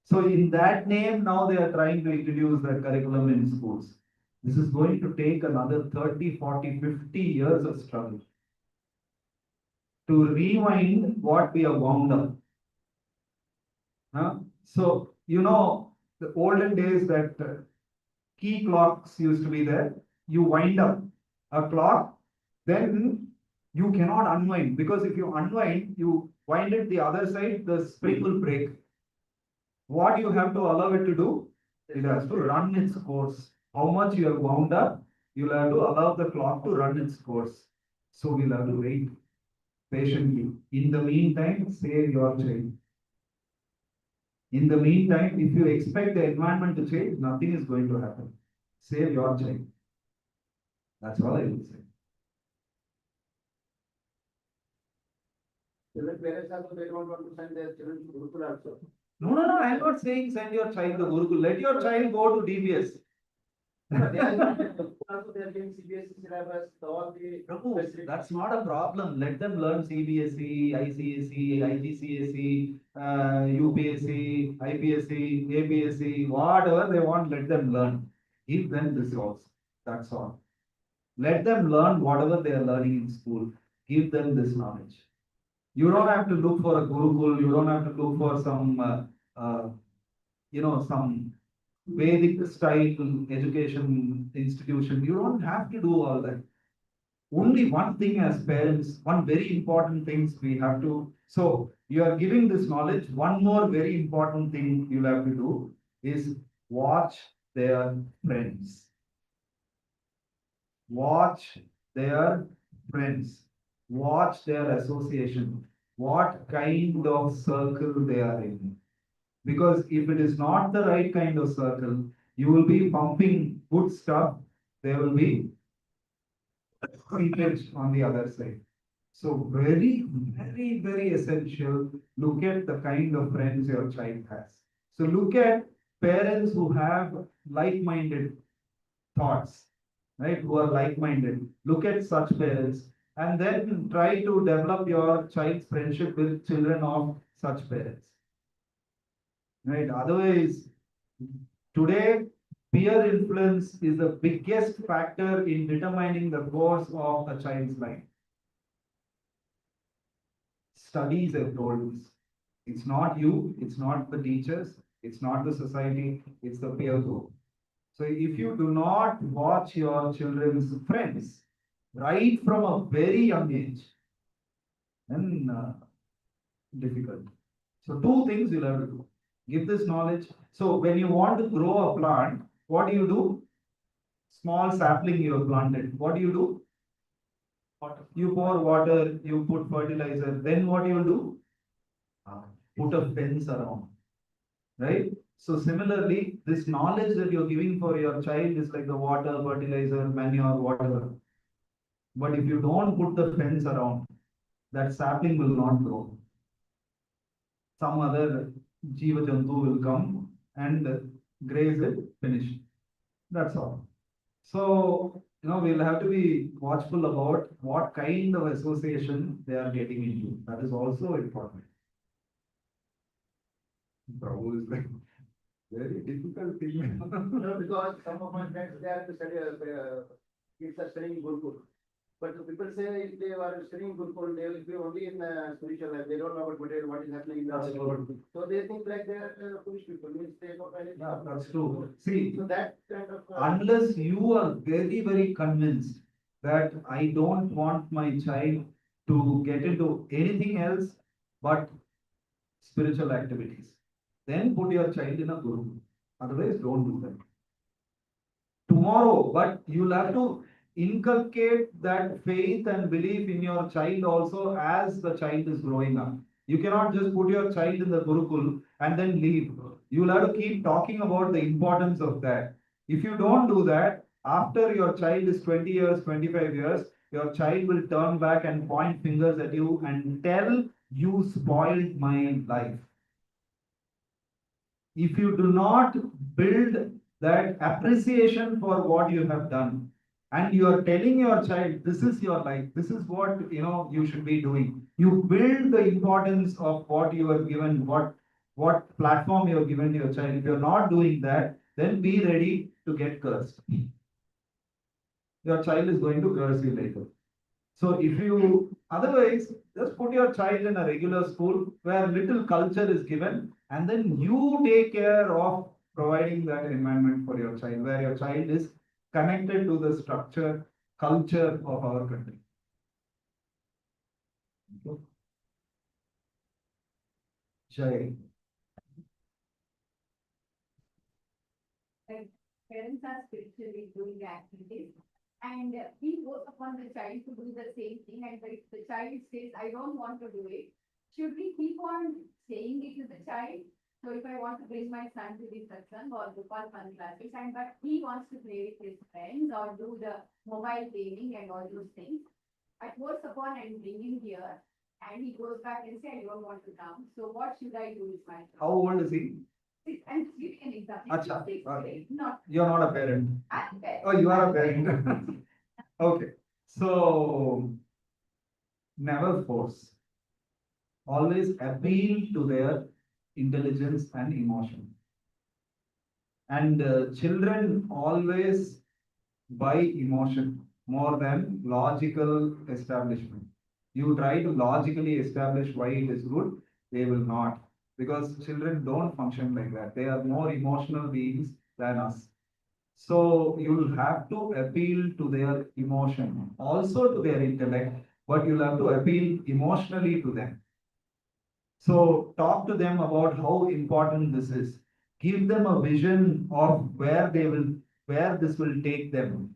So in that name, now they are trying to introduce that curriculum in schools. This is going to take another 30, 40, 50 years of struggle to rewind what we have wound up. So, the olden days that key clocks used to be there. You wind up a clock, then you cannot unwind, because if you unwind, you wind it the other side, the spring will break. What you have to allow it to do? It has to run its course. How much you have wound up, you'll have to allow the clock to run its course. So we'll have to wait patiently. In the meantime, save your child. In the meantime, if you expect the environment to change, nothing is going to happen. Save your child. That's all I will say. Even parents also, they don't want to send their children to Gurukul also. No, I'm not saying send your child to Gurukul. Let your child go to DBS. But they are not, also they are getting CBSE syllabus, all the. Prabhu, that's not a problem. Let them learn CBSE, ICSE, IGCSE, UPSC, IPSC, APSC, whatever they want, let them learn. Give them this also. That's all. Let them learn whatever they are learning in school. Give them this knowledge. You don't have to look for a Gurukul. You don't have to look for some, some Vedic style education institution. You don't have to do all that. Only one thing as parents, one very important thing we have to. So you are giving this knowledge. One more very important thing you'll have to do is watch their friends. Watch their friends. Watch their association. What kind of circle they are in. Because if it is not the right kind of circle, you will be pumping good stuff. There will be seepage on the other side. So very, very, very essential. Look at the kind of friends your child has. So look at parents who have like-minded thoughts, right? Who are like-minded. Look at such parents and then try to develop your child's friendship with children of such parents, right? Otherwise, today, peer influence is the biggest factor in determining the course of a child's life. Studies have told us. It's not you, it's not the teachers, it's not the society, it's the peer group. So if you do not watch your children's friends right from a very young age, then difficult. So two things you'll have to do. Give this knowledge. So when you want to grow a plant, what do you do? Small sapling you have planted. What do you do? You pour water, you put fertilizer. Then what you will do? Put a fence around. Right? So similarly, this knowledge that you're giving for your child is like the water, fertilizer, manure, whatever. But if you don't put the fence around, that sapling will not grow. Some other Jiva Jantu will come and graze it, finish. That's all. So, we'll have to be watchful about what kind of association they are getting into. That is also important. Prabhu is like very difficult thing. No, because some of my friends, they are to study, kids are studying Gurukul. But the people say if they are studying Gurukul, they will be only in spiritual life. They don't know about material, what is happening in the That's world. true. So they think like they are foolish people, means they don't know anything. Yeah, that's true. See, So that kind of. unless you are very, very convinced that I don't want my child to get into anything else but spiritual activities, then put your child in a guru. Otherwise, don't do that. Tomorrow, but you'll have to inculcate that faith and belief in your child also as the child is growing up. You cannot just put your child in the Gurukul and then leave. You'll have to keep talking about the importance of that. If you don't do that, after your child is 20 years, 25 years, your child will turn back and point fingers at you and tell you spoiled my life. If you do not build that appreciation for what you have done, and you are telling your child, this is your life, this is what you should be doing. You build the importance of what you are given, what platform you are given to your child. If you're not doing that, then be ready to get cursed. Your child is going to curse you later. So if you otherwise just put your child in a regular school where little culture is given, and then you take care of providing that environment for your child, where your child is connected to the structure, culture of our country. Okay. Jai. Like parents are spiritually doing the activities, and we force upon the child to do the same thing. And if the child says, "I don't want to do it," should we keep on saying it to the child? So if I want to bring my son to this satsang or Gopal fun classes, and but he wants to play with his friends or do the mobile gaming and all those things, I force upon and bring him here, and he goes back and say, "I don't want to come." So what should I do with my son? How old is he? I'm giving an example. Acha, Sixth okay. grade, not You're not a parent. I'm bad. Oh, you are a parent. Okay. So never force. Always appeal to their intelligence and emotion. And children always buy emotion more than logical establishment. You try to logically establish why it is good, they will not. Because children don't function like that. They are more emotional beings than us. So you'll have to appeal to their emotion, also to their intellect, but you'll have to appeal emotionally to them. So talk to them about how important this is. Give them a vision of where this will take them.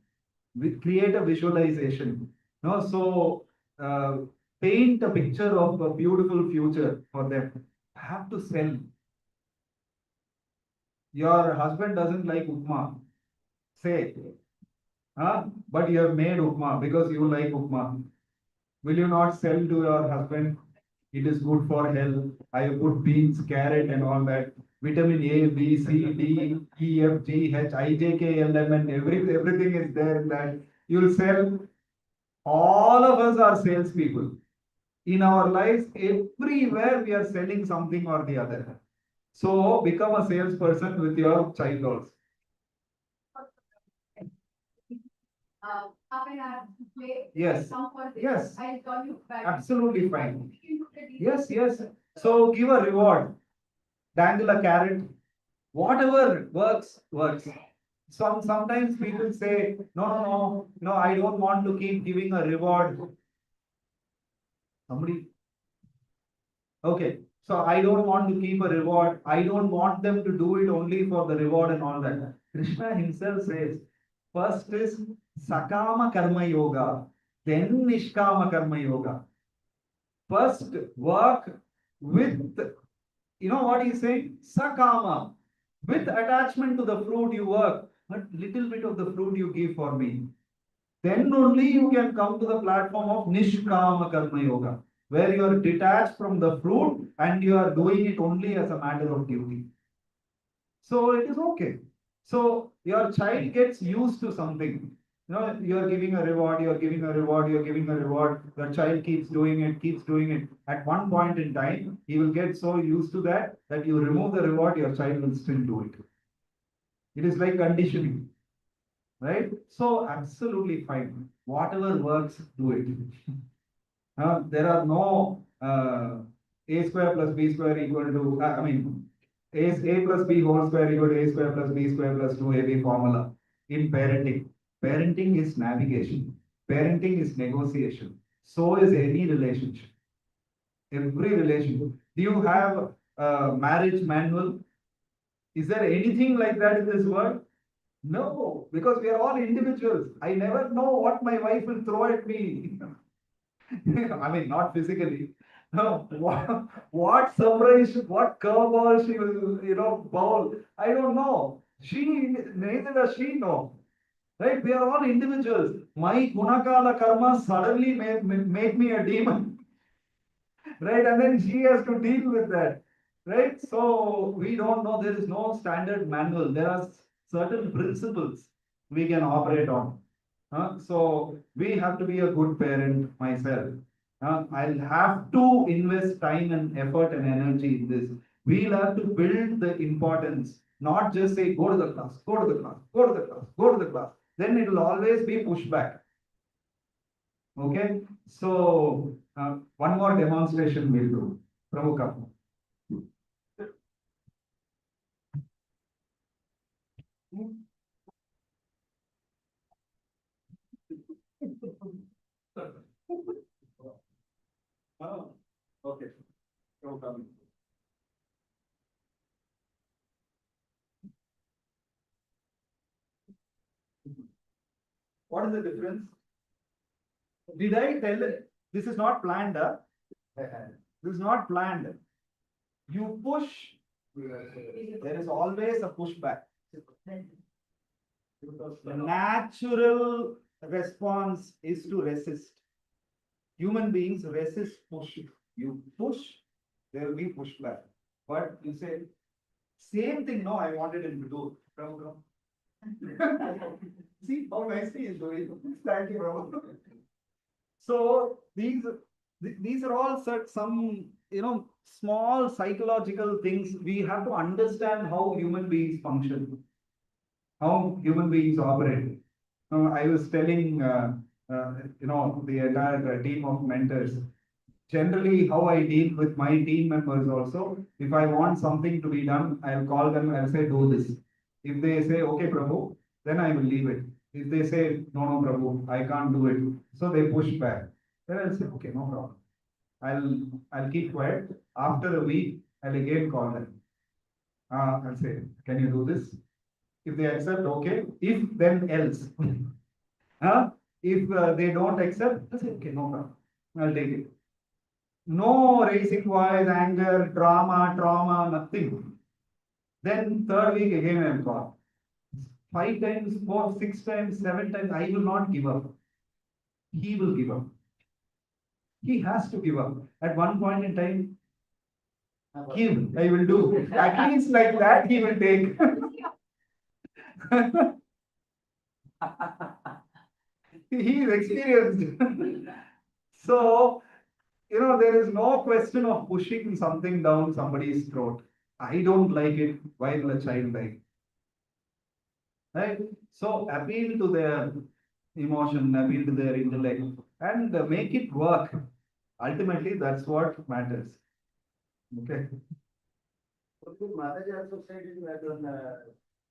Create a visualization. No, so paint a picture of a beautiful future for them. Have to sell. Your husband doesn't like upma. Say, but you have made upma because you like upma. Will you not sell to your husband? It is good for health. I put beans, carrot, and all that. vitamin A, B, C, D, E, F, G, H, I, J, K, L, M, and everything is there in that. You'll sell. All of us are salespeople. In our lives, everywhere we are selling something or the other. So become a salesperson with your child also. Half an hour to play. Yes. Some for this. Yes. I'll call you back. Absolutely fine. You can do the Yes, details. yes. So give a reward. Dangle a carrot. Whatever works, works. Sometimes people say, no, I don't want to keep giving a reward. Somebody. Okay. So I don't want to keep a reward. I don't want them to do it only for the reward and all that. Krishna himself says, first is Sakama Karma Yoga, then Nishkama Karma Yoga. First work with, you know what he's saying? Sakama. With attachment to the fruit you work, but little bit of the fruit you give for me. Then only you can come to the platform of Nishkama Karma Yoga, where you are detached from the fruit and you are doing it only as a matter of duty. So it is okay. So your child gets used to something. You know, you are giving a reward, you are giving a reward, you are giving a reward. Your child keeps doing it, keeps doing it. At one point in time, he will get so used to that you remove the reward, your child will still do it. It is like conditioning, right? So absolutely fine. Whatever works, do it. There are no a square plus b square equal to, a plus b whole square equal to a square plus b square plus 2ab formula in parenting. Parenting is navigation. Parenting is negotiation. So is any relationship. Every relationship. Do you have a marriage manual? Is there anything like that in this world? No, because we are all individuals. I never know what my wife will throw at me. I mean, not physically. No, what surprise, what curveball she will, bowl. I don't know. Neither does she know. Right? We are all individuals. My Gunakala karma suddenly made me a demon. Right? And then she has to deal with that. Right? So we don't know. There is no standard manual. There are certain principles we can operate on. So we have to be a good parent myself. I'll have to invest time and effort and energy in this. We'll have to build the importance, not just say, go to the class, go to the class, go to the class, go to the class. Then it will always be pushback. Okay, so one more demonstration we'll do. Prabhu, come. Oh, okay. Prabhu, come. What is the difference? Did I tell it? This is not planned. This is not planned. You push, there is always a pushback. The natural response is to resist. Human beings resist push. You push, there will be pushback. But you say, same thing, no, I wanted him to do. Prabhu, come. See how nicely he's doing. Thank you, Prabhu. So these are all some small psychological things. We have to understand how human beings function, how human beings operate. I was telling the entire team of mentors. Generally, how I deal with my team members also. If I want something to be done, I'll call them. I'll say, do this. If they say, okay, Prabhu, then I will leave it. If they say, no, Prabhu, I can't do it. So they push back. Then I'll say, okay, no problem. I'll keep quiet. After a week, I'll again call them. I'll say, can you do this? If they accept, okay. If then else. If they don't accept, I'll say, okay, no problem. I'll take it. No raising voice, anger, drama, trauma, nothing. Then third week again I'll call. 5 times, 4, 6 times, 7 times, I will not give up. He will give up. He has to give up. At one point in time, Give, I will do. At least like that he will take. He is experienced. So, there is no question of pushing something down somebody's throat. I don't like it. Why will a child like? Right? So appeal to their emotion, appeal to their intellect, and make it work. Ultimately, that's what matters. Okay. Mataji also said in that one,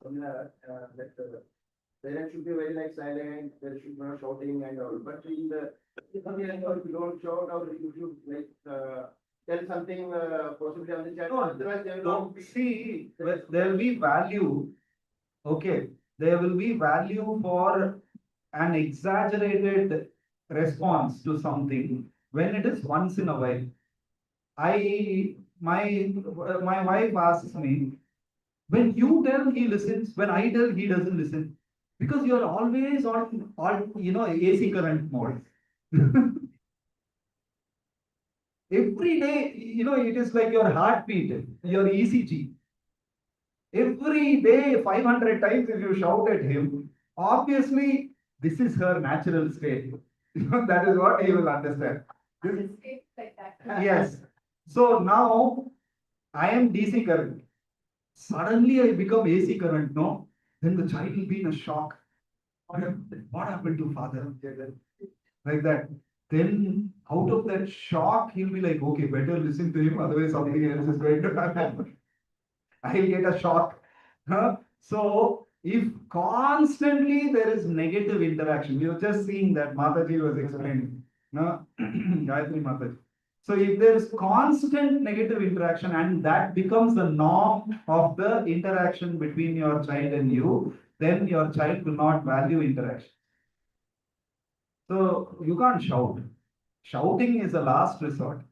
seminar, that parents should be very like silent, there should be no shouting and all, but in the, if you don't shout or if you like, tell something, possibly on the chat, No, otherwise they will no, not be. see, there will be value. Okay, there will be value for an exaggerated response to something when it is once in a while. My wife asks me, when you tell he listens, when I tell he doesn't listen, because you're always on AC current mode. Every day, it is like your heartbeat, your ECG. Every day, 500 times, if you shout at him, obviously, this is her natural state. That is what he will understand. It's like that. Yes. So now I am DC current. Suddenly I become AC current, no? Then the child will be in a shock. What happened to father? Like that. Then out of that shock, he'll be like, okay, better listen to him, otherwise something else is going to happen. I'll get a shock. Huh? So if constantly there is negative interaction, you're just seeing that Mataji was explaining. No? Gayatri Mataji. So if there is constant negative interaction and that becomes the norm of the interaction between your child and you, then your child will not value interaction. So you can't shout. Shouting is a last resort.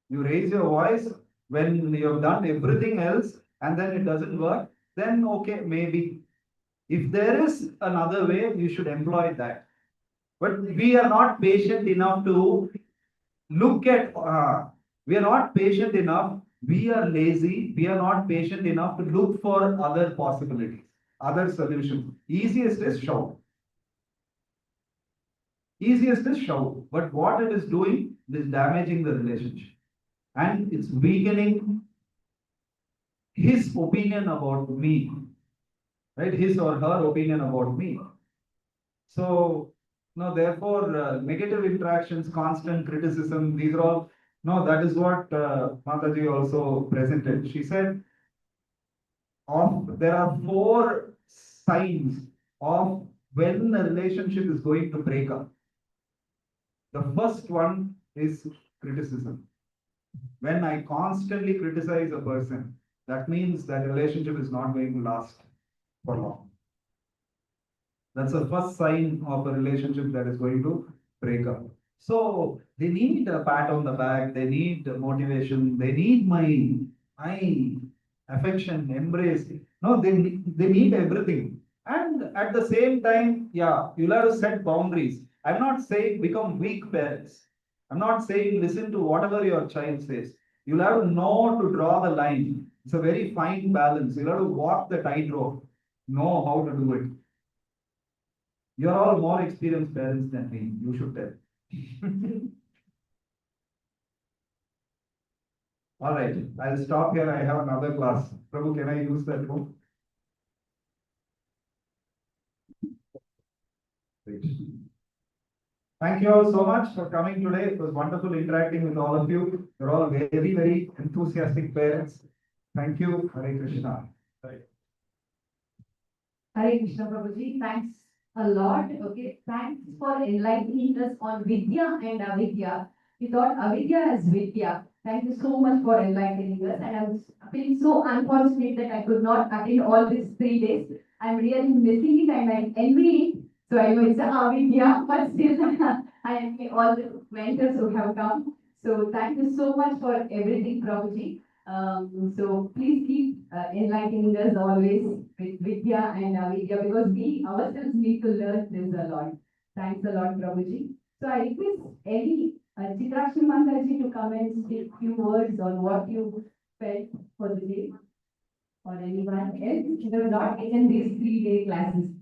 You raise your voice when you have done everything else and then it doesn't work, then okay, maybe. If there is another way, you should employ that. But we are not patient enough to look at, we are not patient enough, we are lazy, we are not patient enough to look for other possibilities, other solutions. Easiest is shout. Easiest is shout. But what it is doing is damaging the relationship. And it's weakening his opinion about me, right? His or her opinion about me. So, no, therefore, negative interactions, constant criticism, these are all, no, that is what Mataji also presented. She said, there are 4 signs of when a relationship is going to break up. The first one is criticism. When I constantly criticize a person, that means that relationship is not going to last for long. That's the first sign of a relationship that is going to break up. So they need a pat on the back, they need motivation, they need my affection, embrace. No, they need everything. And at the same time, yeah, you'll have to set boundaries. I'm not saying become weak parents. I'm not saying listen to whatever your child says. You'll have to know to draw the line. It's a very fine balance. You'll have to walk the tightrope, know how to do it. You're all more experienced parents than me. You should tell. All right, I'll stop here. I have another class. Prabhu, can I use that book? Great. Thank you all so much for coming today. It was wonderful interacting with all of you. You're all very, very enthusiastic parents. Thank you. Hare Krishna. Hare Krishna Prabhuji, thanks a lot. Okay, thanks for enlightening us on Vidya and Avidya. We thought Avidya as Vidya. Thank you so much for enlightening us. And I was feeling so unfortunate that I could not attend all these 3 days. I'm really missing it and I envy it. So I know it's Avidya, but still I envy all the mentors who have come. So thank you so much for everything, Prabhuji. So please keep enlightening us always with Vidya and Avidya because we ourselves need to learn this a lot. Thanks a lot, Prabhuji. So I request Eddie, Chitrakshi Mandaji to come and speak few words on what you felt for the day? Or anyone else who have not taken these 3-day classes?